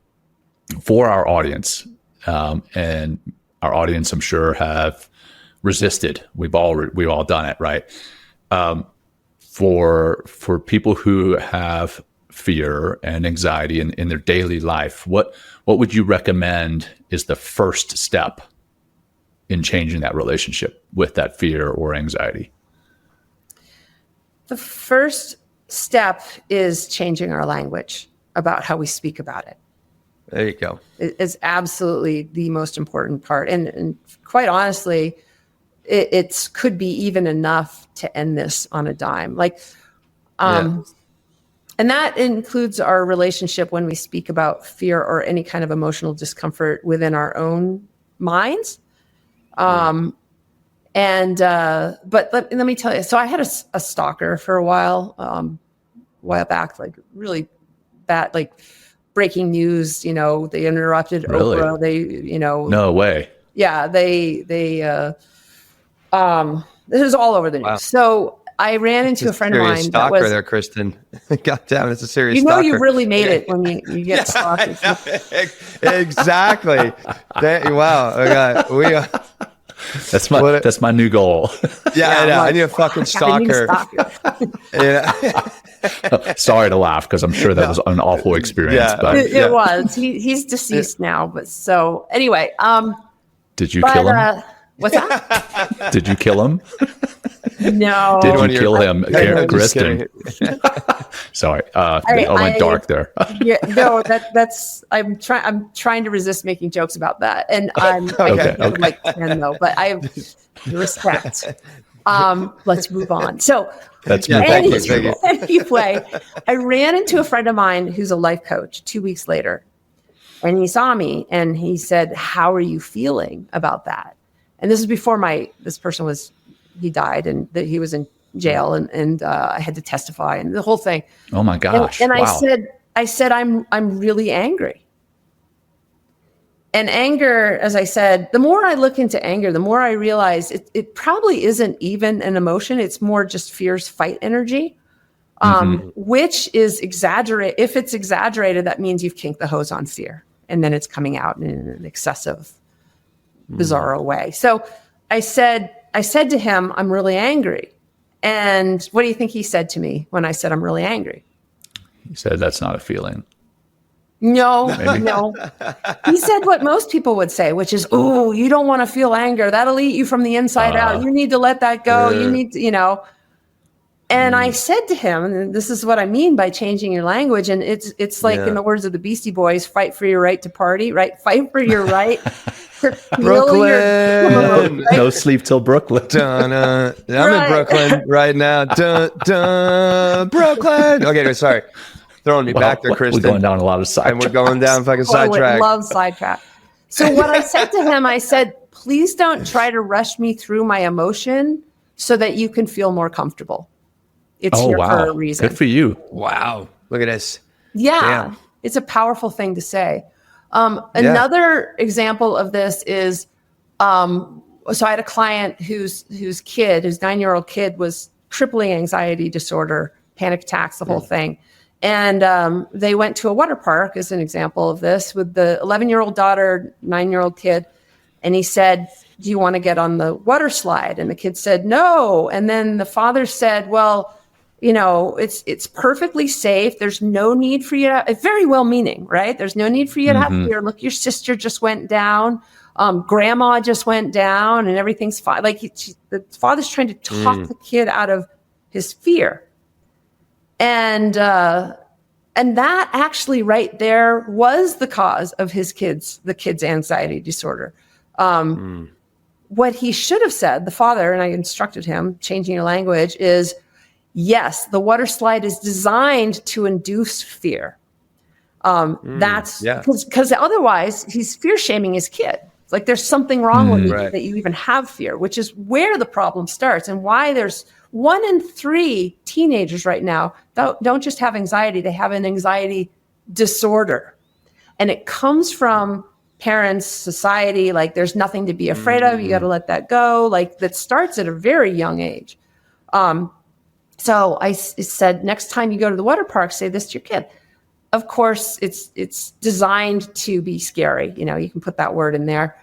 for our audience, and our audience, I'm sure, have resisted. We've all done it, right? For people who have fear and anxiety in their daily life, what would you recommend is the first step in changing that relationship with that fear or anxiety?
The first step is changing our language about how we speak about it.
There you go.
It's absolutely the most important part. And quite honestly, it could be even enough to end this on a dime. And that includes our relationship when we speak about fear or any kind of emotional discomfort within our own minds. But let me tell you, so I had a stalker for a while back, like really bad, like breaking news, they interrupted
really?
Oprah,
No way.
Yeah, this is all over the news. Wow. So I ran into a friend of mine.
Stalker that was there, Kristen. God damn, it's a serious stalker.
You really made it when you get stalked.
Exactly. Wow. Okay.
That's my new goal.
Yeah, I know. I need a fucking
I
stalker.
need
Sorry to laugh because I'm sure that was an awful experience.
Yeah.
But
It was. He's deceased now, but so anyway.
did you kill him?
What's that?
Did you kill him?
No.
Did you kill him,
Just
Kristen?
kidding.
Sorry, I went dark there.
Yeah, no, that's. I'm trying to resist making jokes about that, and I like 10 though, but I have respect. Let's move on. So
That's
thank you.
anyway, I ran into a friend of mine who's a life coach 2 weeks later, and he saw me and he said, "How are you feeling about that?" And this is before this person he died and that he was in jail and I had to testify and the whole thing.
Oh my gosh!
And
wow.
I said, I'm really angry. And anger, as I said, the more I look into anger, the more I realize it probably isn't even an emotion. It's more just fear's fight energy, which is exaggerated. If it's exaggerated, that means you've kinked the hose on fear, and then it's coming out in an excessive, bizarro way. So I said to him, I'm really angry. And what do you think he said to me when I said I'm really angry?
He said that's not a feeling.
No. He said what most people would say, which is, "Oh, you don't want to feel anger. That'll eat you from the inside out. You need to let that go. You need to, And I said to him, and this is what I mean by changing your language. And it's like in the words of the Beastie Boys, fight for your right to party, right? Fight for your right to feel
Brooklyn.
No sleep till Brooklyn.
I'm in Brooklyn right now. Brooklyn. Okay, sorry. Throwing me back there, Kristen.
We're going down a lot of sidetracks.
And we're going down fucking sidetrack.
Love sidetrack. So what I said to him, I said, please don't try to rush me through my emotion so that you can feel more comfortable. It's here for a reason.
Good for you.
Wow. Look at this.
Yeah.
Damn.
It's a powerful thing to say. Another example of this is, so I had a client whose 9-year-old kid was crippling anxiety disorder, panic attacks, the whole thing. And they went to a water park as an example of this with the 11-year-old daughter, 9-year-old kid. And he said, "Do you want to get on the water slide?" And the kid said, "No." And then the father said, "Well, it's perfectly safe. There's no need for you to," it's very well-meaning, right? There's no need for you to have fear. Look, your sister just went down. Grandma just went down and everything's fine. Like the father's trying to talk the kid out of his fear. And that actually right there was the cause of the kid's anxiety disorder. What he should have said, the father, and I instructed him, changing your language, is, yes, the water slide is designed to induce fear. That's because otherwise he's fear shaming his kid. It's like there's something wrong with you that you even have fear, which is where the problem starts and why there's 1 in 3 teenagers right now don't just have anxiety, they have an anxiety disorder. And it comes from parents, society, like there's nothing to be afraid of, you got to let that go. Like that starts at a very young age. So I said, next time you go to the water park, say this to your kid. Of course, it's designed to be scary. You can put that word in there.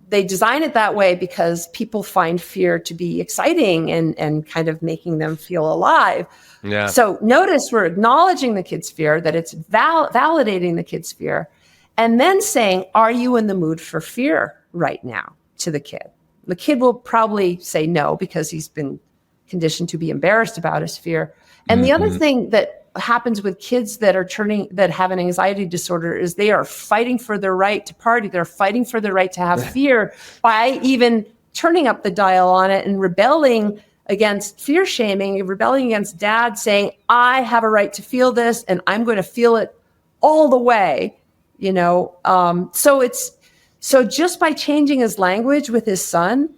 They design it that way because people find fear to be exciting and kind of making them feel alive. Yeah. So notice we're acknowledging the kid's fear, that it's validating the kid's fear, and then saying, are you in the mood for fear right now to the kid? The kid will probably say no because he's been conditioned to be embarrassed about his fear. And the other thing that happens with kids that have an anxiety disorder is they are fighting for their right to party. They're fighting for their right to have fear by even turning up the dial on it and rebelling against fear shaming, rebelling against dad saying, I have a right to feel this and I'm going to feel it all the way, So just by changing his language with his son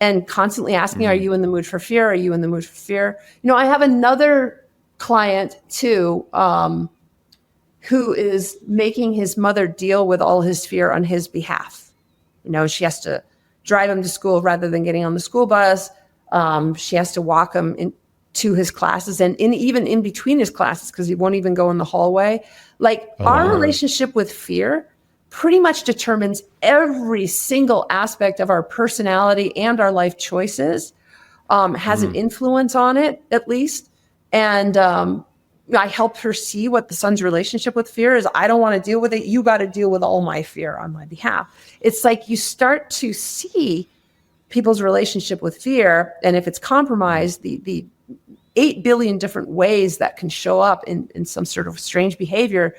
and constantly asking, are you in the mood for fear? Are you in the mood for fear? I have another client too, who is making his mother deal with all his fear on his behalf. She has to drive him to school rather than getting on the school bus. She has to walk him to his classes and even in between his classes because he won't even go in the hallway. Like our relationship with fear pretty much determines every single aspect of our personality and our life choices, has an influence on it, at least. And I helped her see what the sun's relationship with fear is. I don't want to deal with it. You got to deal with all my fear on my behalf. It's like you start to see people's relationship with fear. And if it's compromised, the 8 billion different ways that can show up in some sort of strange behavior.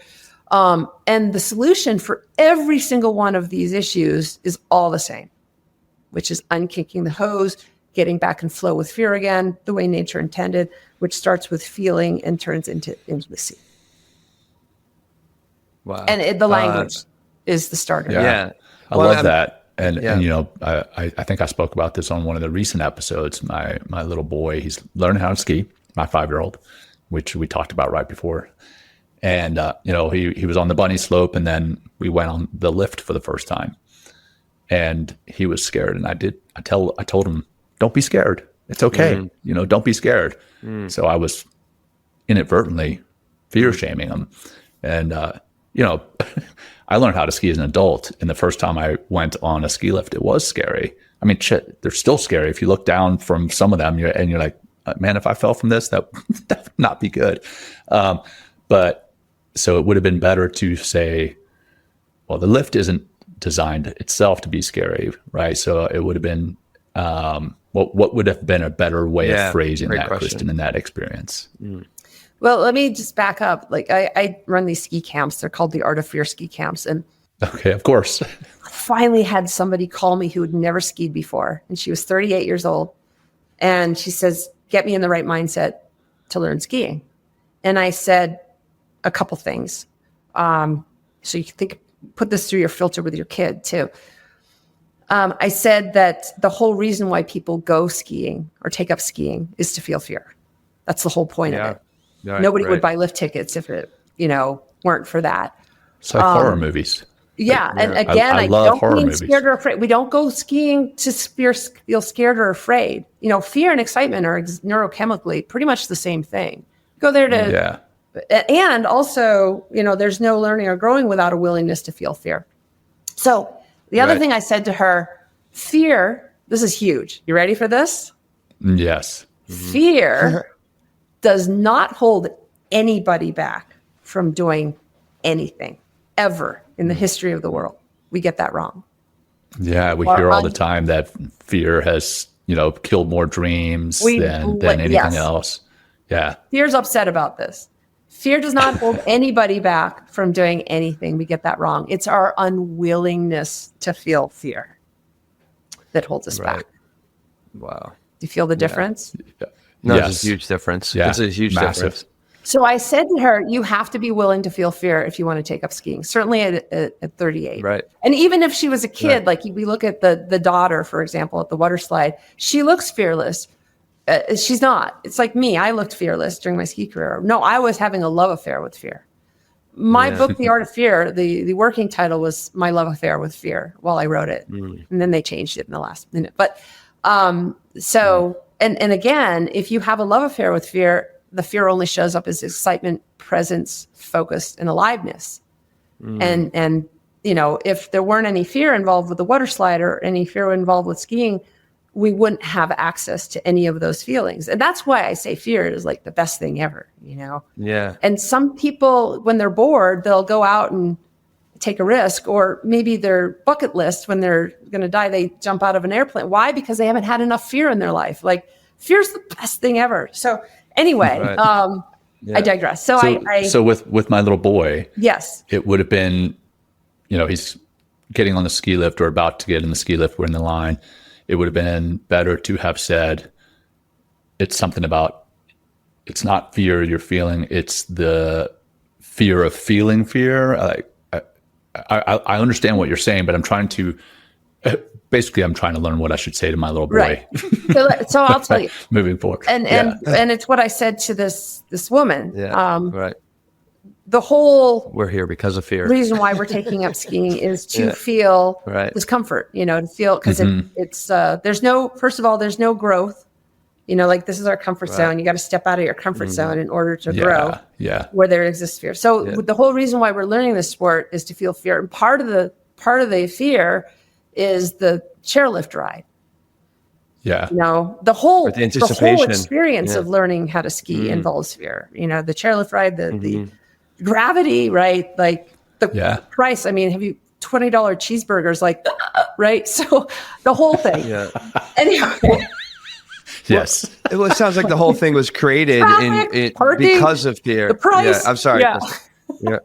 And the solution for every single one of these issues is all the same, which is unkicking the hose, getting back in flow with fear again, the way nature intended, which starts with feeling and turns into intimacy.
Wow.
And the language is the starter.
Yeah. I love that. And you know, I think I spoke about this on one of the recent episodes. My little boy, he's learning how to ski, my 5-year-old, which we talked about right before. And, you know, he was on the bunny slope, and then we went on the lift for the first time, and he was scared. And I told him, don't be scared. It's okay. You know, don't be scared. So I was inadvertently fear shaming him. And, you know, I learned how to ski as an adult. And the first time I went on a ski lift, it was scary. I mean, shit, they're still scary. If you look down from some of them, you're like, man, if I fell from this, that would not be good. But so it would have been better to say, well, the lift isn't designed itself to be scary, right? So it would have been, what would have been a better way of phrasing that, question. Kristen, in that experience?
Well, let me just back up. Like I run these ski camps. They're called the Art of Fear ski camps. And
okay, of course.
I finally had somebody call me who had never skied before. And she was 38 years old. And she says, get me in the right mindset to learn skiing. And I said a couple things. So you can put this through your filter with your kid too. I said that the whole reason why people go skiing or take up skiing is to feel fear. That's the whole point of it. Right, nobody would buy lift tickets if it, weren't for that.
It's like horror movies.
Yeah. And again, I don't mean scared or afraid. We don't go skiing to feel scared or afraid. Fear and excitement are neurochemically pretty much the same thing. Go there to, and also, there's no learning or growing without a willingness to feel fear. So the other thing I said to her, fear, this is huge. You ready for this?
Yes.
Fear does not hold anybody back from doing anything ever in the history of the world. We get that wrong.
Yeah, we hear all the time that fear has, killed more dreams than anything else. Yeah.
Fear's upset about this. Fear does not hold anybody back from doing anything. We get that wrong. It's our unwillingness to feel fear that holds us back.
Wow.
Do you feel the difference?
Yeah. No, it's a huge difference.
Yeah.
It's a huge difference.
So I said to her, you have to be willing to feel fear if you want to take up skiing, certainly at 38.
Right.
And even if she was a kid, like we look at the daughter, for example, at the water slide, she looks fearless. She's not. It's like me. I looked fearless during my ski career. No, I was having a love affair with fear. My book, The Art of Fear, the working title was My Love Affair with Fear while I wrote it. And then they changed it in the last minute. But and again, if you have a love affair with fear, the fear only shows up as excitement, presence, focus, and aliveness. And if there weren't any fear involved with the water slide or any fear involved with skiing, we wouldn't have access to any of those feelings. And that's why I say fear is like the best thing ever, Yeah. And some people, when they're bored, they'll go out and take a risk, or maybe their bucket list, when they're going to die, they jump out of an airplane. Why? Because they haven't had enough fear in their life. Like, fear's the best thing ever. So anyway, I digress. So
with my little boy,
yes,
it would have been, he's getting on the ski lift or about to get in the ski lift. We're in the line. It would have been better to have said, it's something about, it's not fear you're feeling, it's the fear of feeling fear. I understand what you're saying, but I'm trying to learn what I should say to my little boy.
Right. So I'll tell you.
Moving forward.
And it's what I said to this woman.
Yeah. Right.
The whole
we're here because of fear.
Reason why we're taking up skiing is to feel discomfort, to feel, because it's there's no growth Like this is our comfort zone. You got to step out of your comfort zone in order to grow where there exists fear. So the whole reason why we're learning this sport is to feel fear. And part of the fear is the chairlift ride.
Yeah.
The whole
anticipation.
experience of learning how to ski involves fear. The chairlift ride, the gravity, right? Like the price. I mean, have you $20 cheeseburgers, like, right? So the whole thing.
Yeah.
Anyway.
Yes.
Well, it sounds like the whole thing was created because of fear.
The price.
Yeah, I'm sorry.
Yeah.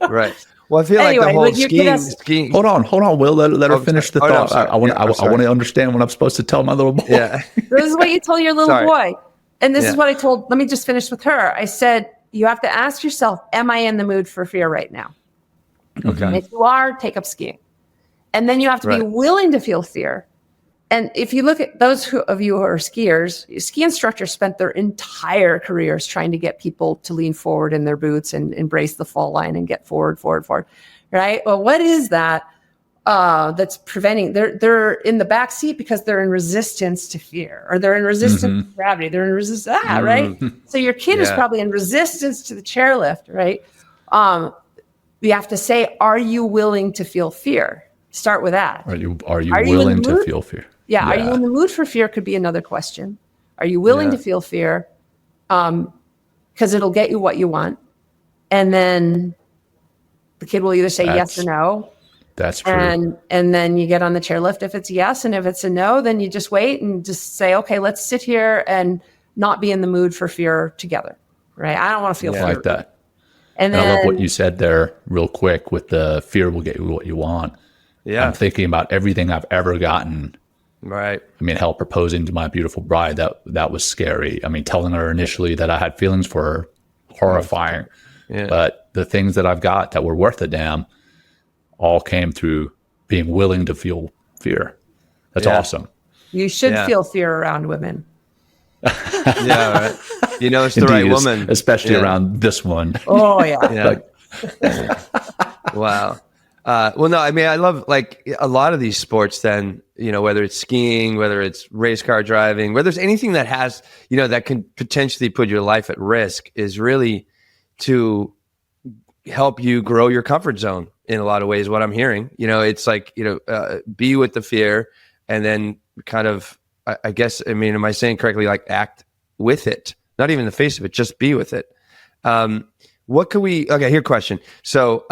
Right. Well, I feel like the whole skiing.
Hold on, Will. Let her finish the thought. I want to understand what I'm supposed to tell my little boy.
Yeah.
This is what you told your little boy. And this is what I told, let me just finish with her. I said, you have to ask yourself, am I in the mood for fear right now?
Okay.
And if you are, take up skiing. And then you have to be willing to feel fear. And if you look at those of you who are skiers, ski instructors spent their entire careers trying to get people to lean forward in their boots and embrace the fall line and get forward, right? Well, what is that that's preventing? They're in the back seat because they're in resistance to fear, or they're in resistance to gravity. They're in resistance, right? So your kid is probably in resistance to the chairlift, right? You have to say, are you willing to feel fear? Start with that.
Are you willing to feel fear?
Yeah. Are you in the mood for fear could be another question. Are you willing to feel fear? Because it'll get you what you want. And then the kid will either say yes or no.
That's true.
And then you get on the chairlift if it's yes. And if it's a no, then you just wait and just say, okay, let's sit here and not be in the mood for fear together. Right? I don't want to feel fear.
Like that.
And then,
I love what you said there real quick with the fear will get you what you want.
Yeah.
I'm thinking about everything I've ever gotten.
Right.
I mean, hell, proposing to my beautiful bride, that was scary. I mean, telling her initially that I had feelings for her, horrifying. Yeah. But the things that I've got that were worth a damn all came through being willing to feel fear. That's awesome.
You should feel fear around women.
Right. It's the right woman.
Especially around this one.
Oh, yeah.
Wow. Well, no, I mean, I love like a lot of these sports then, whether it's skiing, whether it's race car driving, whether there's anything that has, that can potentially put your life at risk is really to help you grow your comfort zone in a lot of ways. What I'm hearing, it's like, be with the fear and then kind of, I guess, I mean, am I saying correctly? Like act with it, not even the face of it, just be with it. What could we, okay, here question. So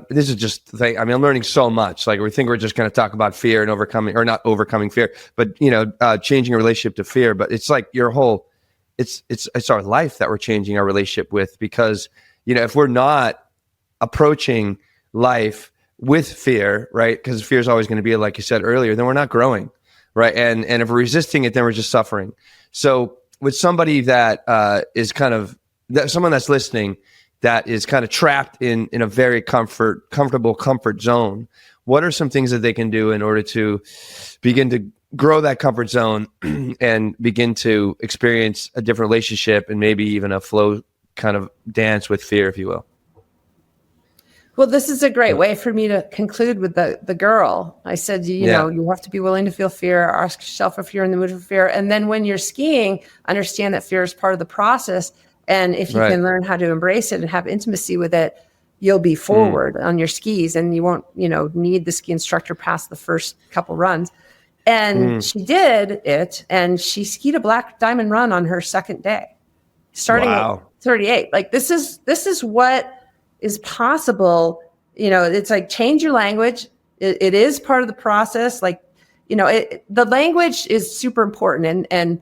this is just the thing. I mean, I'm learning so much. Like we think we're just going to talk about fear and overcoming, or not overcoming fear, but, changing a relationship to fear. But it's like your whole, it's our life that we're changing our relationship with, because, if we're not approaching life with fear, right? Because fear is always going to be, like you said earlier, then we're not growing, right? And if we're resisting it, then we're just suffering. So with somebody that is kind of, someone that's listening, that is kind of trapped in a very comfortable comfort zone, what are some things that they can do in order to begin to grow that comfort zone and begin to experience a different relationship and maybe even a flow kind of dance with fear, if you will?
Well, this is a great way for me to conclude with the girl. I said, you have to be willing to feel fear, ask yourself if you're in the mood for fear. And then when you're skiing, understand that fear is part of the process. And if you can learn how to embrace it and have intimacy with it, you'll be forward on your skis and you won't, need the ski instructor past the first couple runs. And she did it, and she skied a black diamond run on her second day, starting at 38. Like this is what is possible. It's like change your language. It is part of the process. Like, the language is super important. And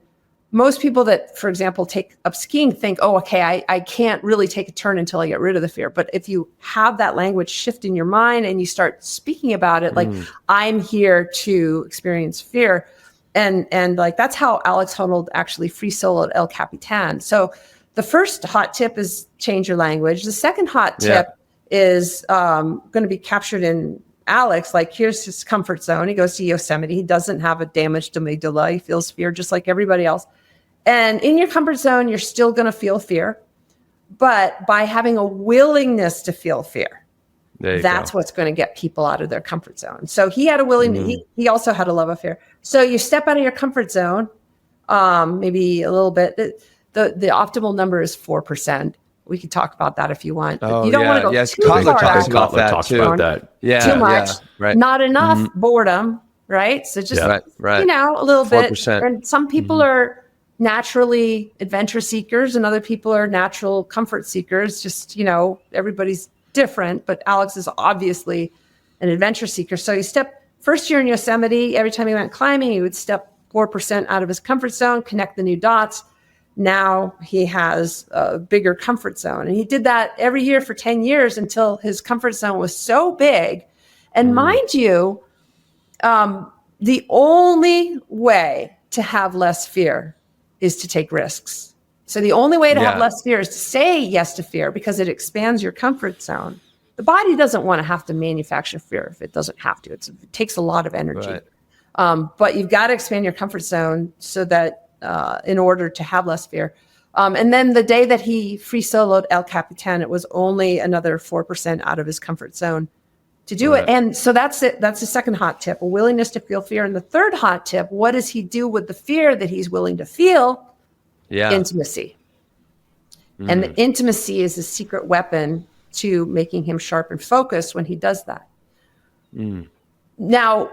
most people that, for example, take up skiing think, oh, okay, I can't really take a turn until I get rid of the fear. But if you have that language shift in your mind and you start speaking about it, like I'm here to experience fear. And like, that's how Alex Honnold actually free soloed El Capitan. So the first hot tip is change your language. The second hot tip is going to be captured in Alex. Like, here's his comfort zone. He goes to Yosemite. He doesn't have a damaged amygdala. He feels fear just like everybody else. And in your comfort zone, you're still going to feel fear. But by having a willingness to feel fear, that's what's going to get people out of their comfort zone. So he had a willingness. He also had a love of fear. So you step out of your comfort zone. maybe a little bit. The optimal number is 4%. We could talk about that if you want. But you don't want to go too far
talks about that
talks
too.
about that.
Too much.
Right.
Not enough boredom, right? So just,
right.
a little
4%.
bit. And some people are naturally adventure seekers and other people are natural comfort seekers. Just, everybody's different, but Alex is obviously an adventure seeker. So first year in Yosemite, every time he went climbing, he would step 4% out of his comfort zone, connect the new dots. Now he has a bigger comfort zone. And he did that every year for 10 years until his comfort zone was so big. And mind you, the only way to have less fear is to take risks. So the only way to have less fear is to say yes to fear because it expands your comfort zone. The body doesn't want to have to manufacture fear if it doesn't have to. It takes a lot of energy. Right. But you've got to expand your comfort zone so that in order to have less fear. And then the day that he free soloed El Capitan, it was only another 4% out of his comfort zone to do it. And so that's it. That's the second hot tip, a willingness to feel fear. And the third hot tip, what does he do with the fear that he's willing to feel? Intimacy. And the intimacy is a secret weapon to making him sharp and focused when he does that. Now,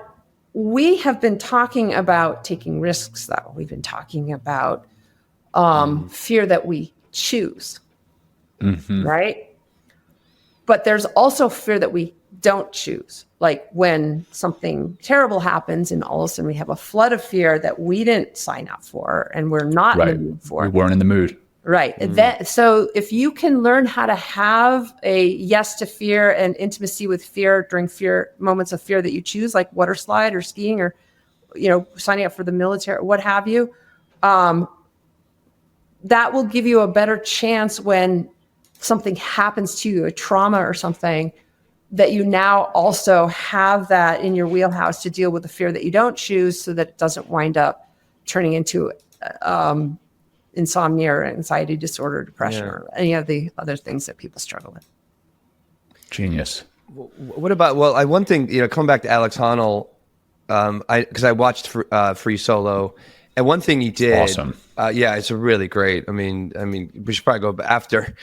we have been talking about taking risks, though. We've been talking about fear that we choose, right? But there's also fear that we don't choose. Like when something terrible happens and all of a sudden we have a flood of fear that we didn't sign up for and we're not in the mood for.
We weren't in the mood.
Right. So if you can learn how to have a yes to fear and intimacy with fear during moments of fear that you choose, like water slide or skiing or, signing up for the military, what have you, that will give you a better chance when something happens to you, a trauma or something, that you now also have that in your wheelhouse to deal with the fear that you don't choose so that it doesn't wind up turning into insomnia or anxiety disorder, depression, or any of the other things that people struggle with.
Genius.
What about, one thing, coming back to Alex Honnold, because I watched Free Solo, and one thing he did,
awesome.
It's really great. I mean, we should probably go after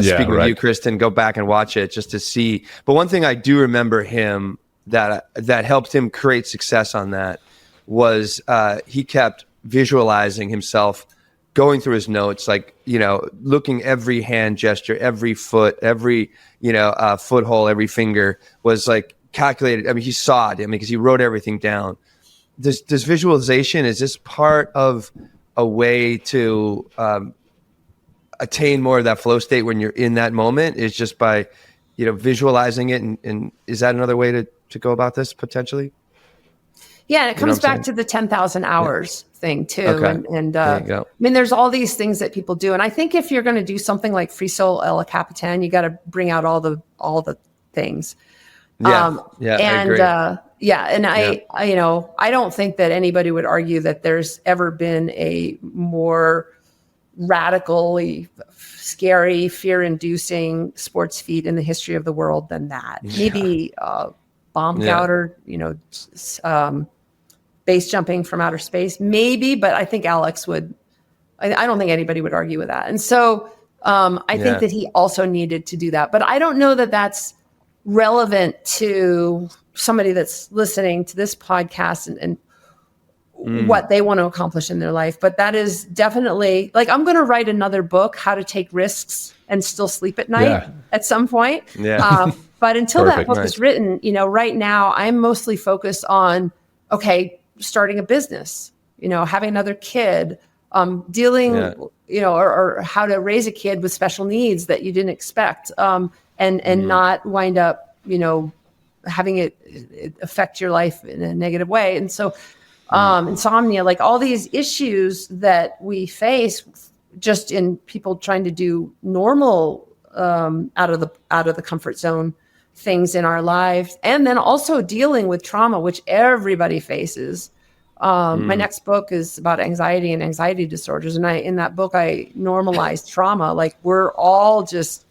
speaking with you, Kristen, go back and watch it just to see. But one thing I do remember him that helped him create success on that was he kept visualizing himself going through his notes, like, looking every hand gesture, every foot, every, foothold, every finger was like calculated. I mean, he saw it. Because he wrote everything down. This visualization, is this part of a way to attain more of that flow state when you're in that moment? Is just by, visualizing it. And is that another way to go about this potentially?
Yeah, and it comes back to the 10,000 hours thing too. Okay. And there's all these things that people do. And I think if you're going to do something like Free Solo El Capitan, you got to bring out all the things. I agree. I don't think that anybody would argue that there's ever been a more radically scary, fear-inducing sports feat in the history of the world than that. Maybe Baumgartner, base jumping from outer space, maybe, but I think Alex would. I don't think anybody would argue with that. And so I think that he also needed to do that. But I don't know that that's relevant to somebody that's listening to this podcast and what they want to accomplish in their life. But that is definitely, like, I'm going to write another book, How to Take Risks and Still Sleep at Night at some point. But until that book is written, right now I'm mostly focused on, starting a business, having another kid, dealing, or how to raise a kid with special needs that you didn't expect, and not wind up, having it affect your life in a negative way. And so insomnia, like all these issues that we face just in people trying to do normal out of the comfort zone things in our lives, and then also dealing with trauma, which everybody faces. My next book is about anxiety and anxiety disorders, and in that book I normalized trauma. Like, we're all just,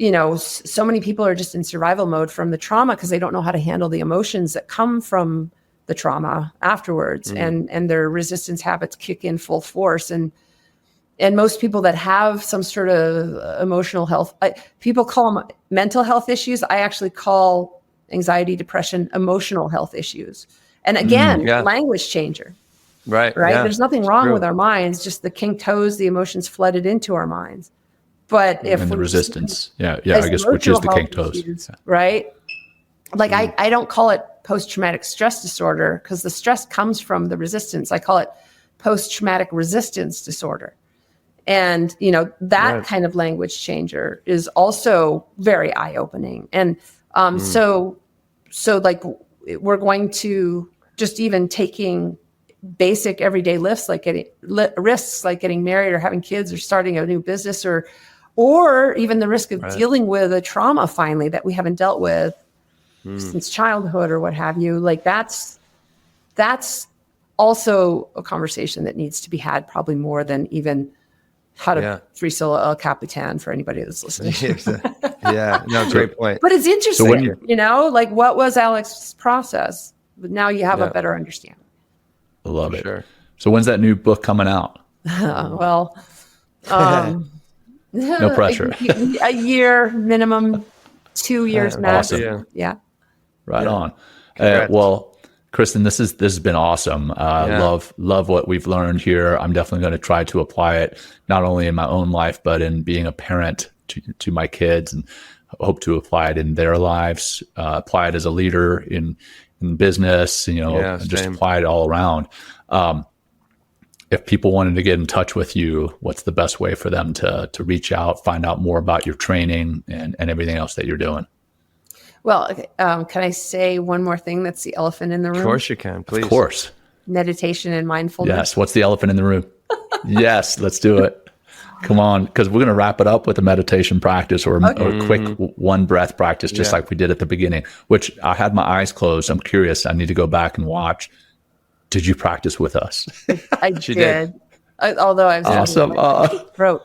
so many people are just in survival mode from the trauma because they don't know how to handle the emotions that come from the trauma afterwards, and their resistance habits kick in full force. And most people that have some sort of emotional health, people call them mental health issues. I actually call anxiety, depression, emotional health issues. And again, language changer.
Right.
Yeah. There's nothing wrong with our minds, just the kinked toes, the emotions flooded into our minds. But if
and the resistance, I guess, which is the kinked toes,
right? Like I don't call it post-traumatic stress disorder because the stress comes from the resistance. I call it post-traumatic resistance disorder. And, that kind of language changer is also very eye-opening. And so like we're going to just even taking basic everyday risks like getting married or having kids or starting a new business or even the risk of dealing with a trauma finally that we haven't dealt with since childhood or what have you. Like that's also a conversation that needs to be had probably more than even how to freestyle El Capitan for anybody that's listening.
Great point.
But it's interesting, like what was Alex's process? But now you have a better understanding.
I love it. Sure. So when's that new book coming out?
No
pressure.
A year minimum, 2 years max.
Awesome.
Yeah.
Right on. Well, Kristen, this has been awesome. Love what we've learned here. I'm definitely going to try to apply it not only in my own life, but in being a parent to my kids, and hope to apply it in their lives, apply it as a leader in business, just apply it all around. If people wanted to get in touch with you, what's the best way for them to reach out, find out more about your training and everything else that you're doing?
Well, can I say one more thing that's the elephant in the room?
Of course you can, please.
Of course.
Meditation and mindfulness.
Yes. What's the elephant in the room? Yes, let's do it. Come on, because we're going to wrap it up with a meditation practice or a quick one breath practice, just like we did at the beginning, which I had my eyes closed. I'm curious. I need to go back and watch. Did you practice with us?
I did. Although I was
awesome.
Throat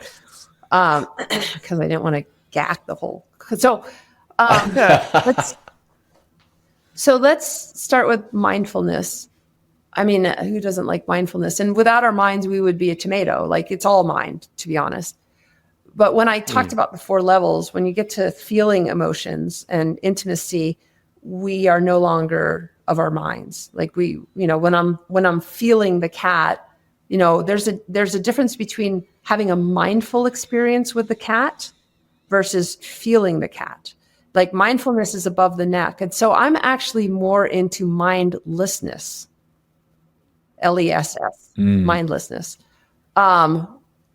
because I didn't want to gack the whole. So let's start with mindfulness. I mean, who doesn't like mindfulness? And without our minds, we would be a tomato. Like it's all mind, to be honest. But when I talked about the 4 levels, when you get to feeling emotions and intimacy, we are no longer of our minds. Like when I'm feeling the cat, there's a difference between having a mindful experience with the cat versus feeling the cat. Like mindfulness is above the neck. And so I'm actually more into mindlessness. LESS, mindlessness,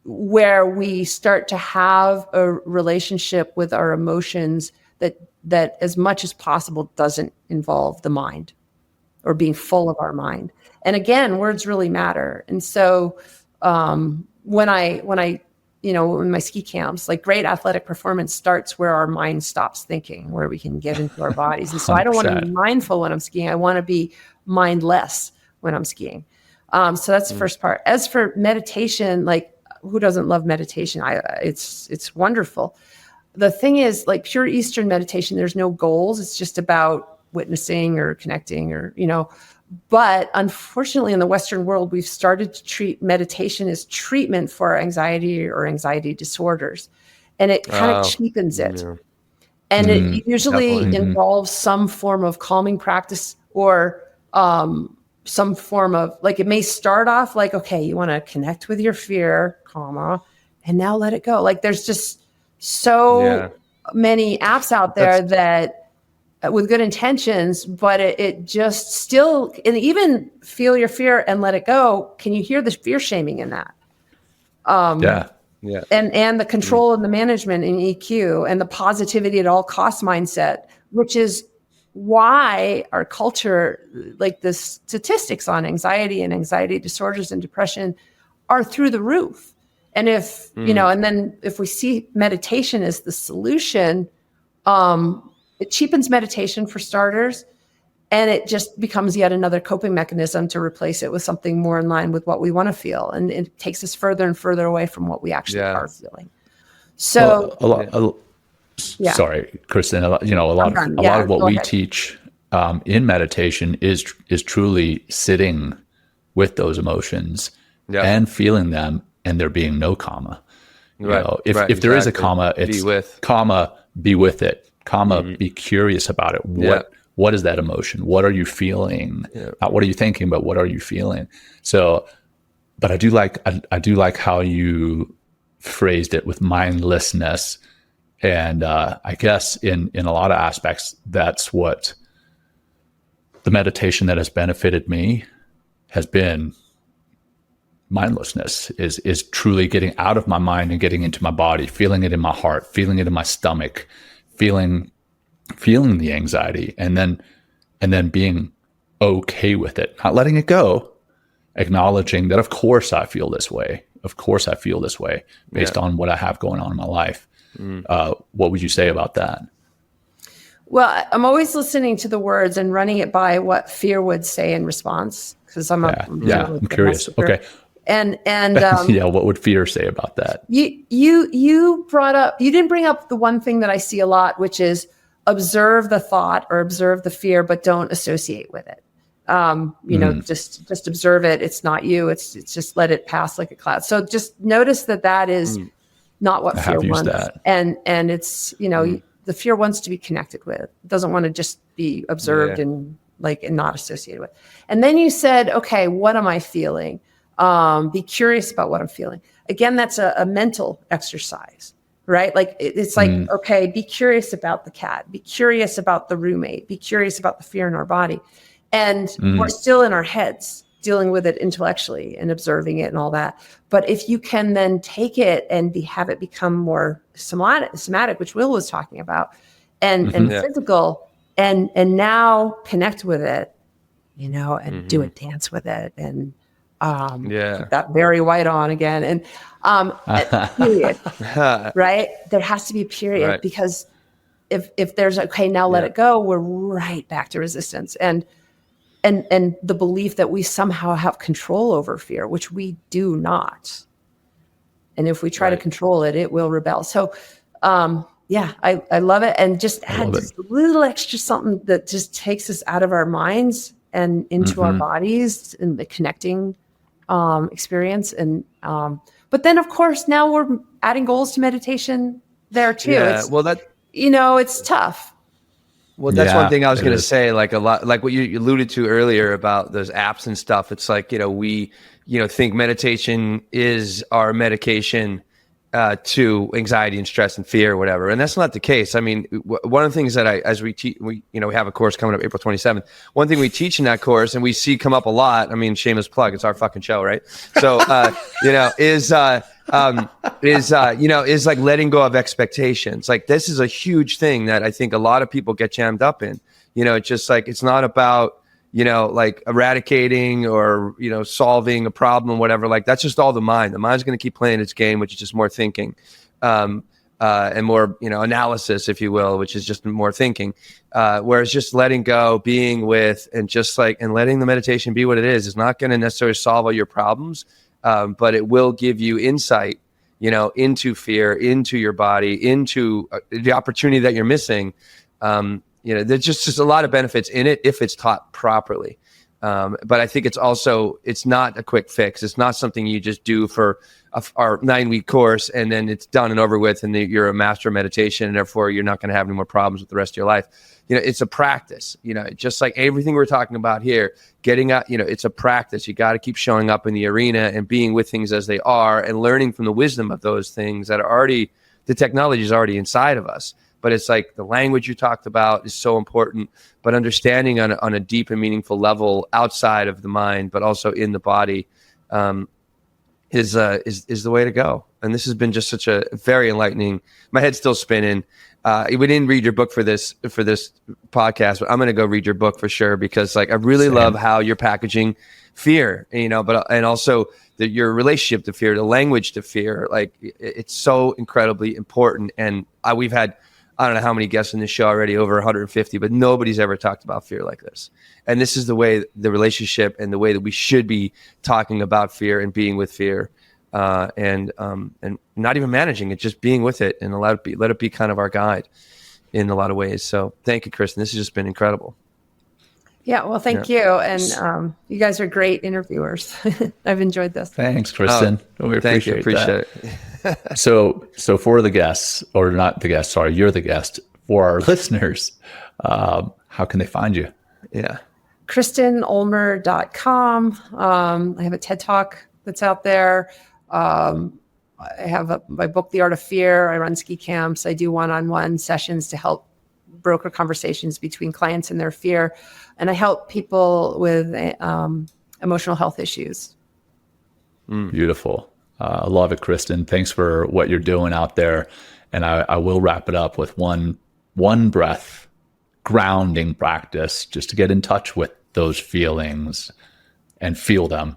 where we start to have a relationship with our emotions that as much as possible doesn't involve the mind or being full of our mind. And again, words really matter. And so when my ski camps, like great athletic performance starts where our mind stops thinking, where we can get into our bodies. And so I don't want to be mindful when I'm skiing. I want to be mindless when I'm skiing. So that's the first part. As for meditation, like who doesn't love meditation? It's wonderful. The thing is, like pure Eastern meditation, there's no goals. It's just about witnessing or connecting or, but unfortunately in the Western world, we've started to treat meditation as treatment for anxiety or anxiety disorders. And it kind of cheapens it. Yeah. And it usually involves some form of calming practice or, some form of like, it may start off like, okay, you want to connect with your fear, and now let it go. Like there's just so many apps out there that with good intentions, but it just still, and even feel your fear and let it go. Can you hear the fear shaming in that? And the control and the management in EQ and the positivity at all cost mindset, which is why our culture, like the statistics on anxiety and anxiety disorders and depression are through the roof. And if, and then if we see meditation as the solution, it cheapens meditation for starters, and it just becomes yet another coping mechanism to replace it with something more in line with what we want to feel. And it takes us further and further away from what we actually are feeling. So
sorry, Kristen, a lot of what we teach in meditation is truly sitting with those emotions and feeling them, and there being no comma. If there is a comma, it's comma, be with it, comma, be curious about it. What is that emotion? What are you feeling? Not what are you thinking, but what are you feeling? So, but I do like how you phrased it with mindlessness. And I guess in a lot of aspects, that's what the meditation that has benefited me has been. Mindlessness is truly getting out of my mind and getting into my body, feeling it in my heart, feeling it in my stomach, feeling the anxiety, and then being okay with it, not letting it go, acknowledging that of course I feel this way. Of course I feel this way based on what I have going on in my life. What would you say about that?
Well, I'm always listening to the words and running it by what fear would say in response, because I'm curious. Okay. And
what would fear say about that?
You brought up, you didn't bring up the one thing that I see a lot, which is observe the thought or observe the fear, but don't associate with it. Just observe it. It's not you. It's just let it pass like a cloud. So just notice that is not what fear wants. And it's, the fear wants to be connected with. It doesn't want to just be observed and not associated with. And then you said, okay, what am I feeling? Be curious about what I'm feeling. Again, that's a mental exercise, right? Like it's like, okay, be curious about the cat, be curious about the roommate, be curious about the fear in our body. And we're still in our heads dealing with it intellectually and observing it and all that. But if you can then take it and have it become more somatic, which Will was talking about, and physical, and now connect with it, and do a dance with it, and put that Barry White on again, and period, right? There has to be a period, because if there's now let it go, we're right back to resistance and the belief that we somehow have control over fear, which we do not. And if we try to control it, it will rebel. So, I love it. And just add just a little extra something that just takes us out of our minds and into our bodies and the connecting experience. And but then, of course, now we're adding goals to meditation there too.
Yeah,
it's tough.
Well, that's one thing I was going to say, like a lot, like what you alluded to earlier about those apps and stuff. It's like, we, think meditation is our medication to anxiety and stress and fear or whatever. And that's not the case. I mean, one of the things that as we teach, we have a course coming up April 27th. One thing we teach in that course and we see come up a lot, I mean, shameless plug, it's our fucking show, right? So, is like letting go of expectations. Like this is a huge thing that I think a lot of people get jammed up in. It's just like, it's not about, like eradicating or, solving a problem, whatever. Like that's just all the mind. The mind's going to keep playing its game, which is just more thinking, and more, analysis, if you will, which is just more thinking. Whereas just letting go, being with, and just and letting the meditation be what it is not going to necessarily solve all your problems. But it will give you insight, into fear, into your body, into the opportunity that you're missing. There's just a lot of benefits in it if it's taught properly. But I think it's not a quick fix. It's not something you just do for our 9-week course and then it's done and over with and you're a master of meditation and therefore you're not going to have any more problems with the rest of your life. It's a practice, just like everything we're talking about here, getting out, it's a practice. You got to keep showing up in the arena and being with things as they are and learning from the wisdom of those things that are the technology is already inside of us. But it's like the language you talked about is so important, but understanding on a deep and meaningful level outside of the mind, but also in the body, is the way to go. And this has been just such a very enlightening. My head's still spinning. We didn't read your book for this podcast, but I'm going to go read your book for sure because I really love how you're packaging fear, and also your relationship to fear, the language to fear. It's so incredibly important. And we've had, I don't know how many guests in this show already, over 150, but nobody's ever talked about fear like this. And this is the way, the relationship and the way that we should be talking about fear and being with fear, and not even managing it, just being with it and let it be kind of our guide in a lot of ways. So thank you, Kristen. This has just been incredible.
Yeah, well, thank you. And you guys are great interviewers. I've enjoyed this.
Thanks, Kristen. We appreciate
it.
So for the guests, or not the guests, sorry, you're the guest. For our listeners, how can they find you?
Yeah.
KristenUlmer.com. I have a TED Talk that's out there. I have my book, The Art of Fear. I run ski camps. I do one-on-one sessions to help broker conversations between clients and their fear. And I help people with emotional health issues.
Beautiful. I love it, Kristen. Thanks for what you're doing out there. And I will wrap it up with one breath grounding practice, just to get in touch with those feelings and feel them.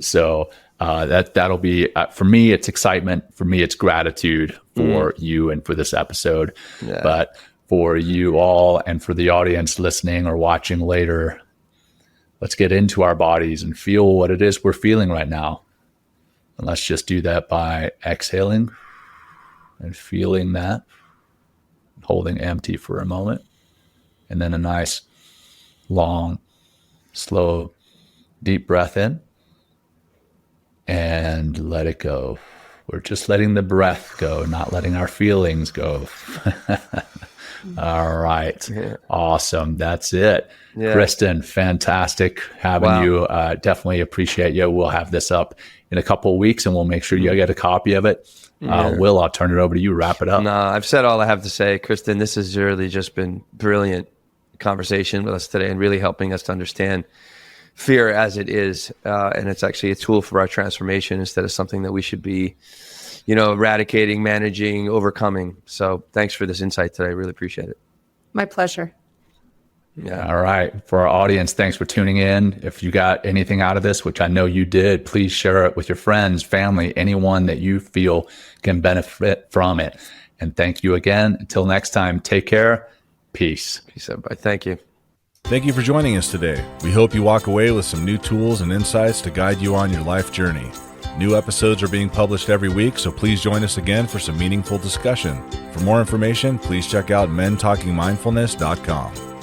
So that'll be, for me, it's excitement. For me, it's gratitude for you and for this episode. Yeah. But for you all and for the audience listening or watching later, let's get into our bodies and feel what it is we're feeling right now. And let's just do that by exhaling and feeling that, holding empty for a moment, and then a nice, long, slow, deep breath in and let it go. We're just letting the breath go, not letting our feelings go. All right. Yeah. Awesome. That's it. Yeah. Kristen, fantastic having you. Definitely appreciate you. We'll have this up in a couple of weeks and we'll make sure you get a copy of it. Will, I'll turn it over to you. Wrap it up.
No, I've said all I have to say. Kristen, this has really just been brilliant conversation with us today and really helping us to understand fear as it is. And it's actually a tool for our transformation instead of something that we should be eradicating, managing, overcoming. So thanks for this insight today. I really appreciate it.
My pleasure.
Yeah. All right. For our audience, thanks for tuning in. If you got anything out of this, which I know you did, please share it with your friends, family, anyone that you feel can benefit from it. And thank you again. Until next time, take care. Peace.
Peace, everybody. Thank you.
Thank you for joining us today. We hope you walk away with some new tools and insights to guide you on your life journey. New episodes are being published every week, so please join us again for some meaningful discussion. For more information, please check out mentalkingmindfulness.com.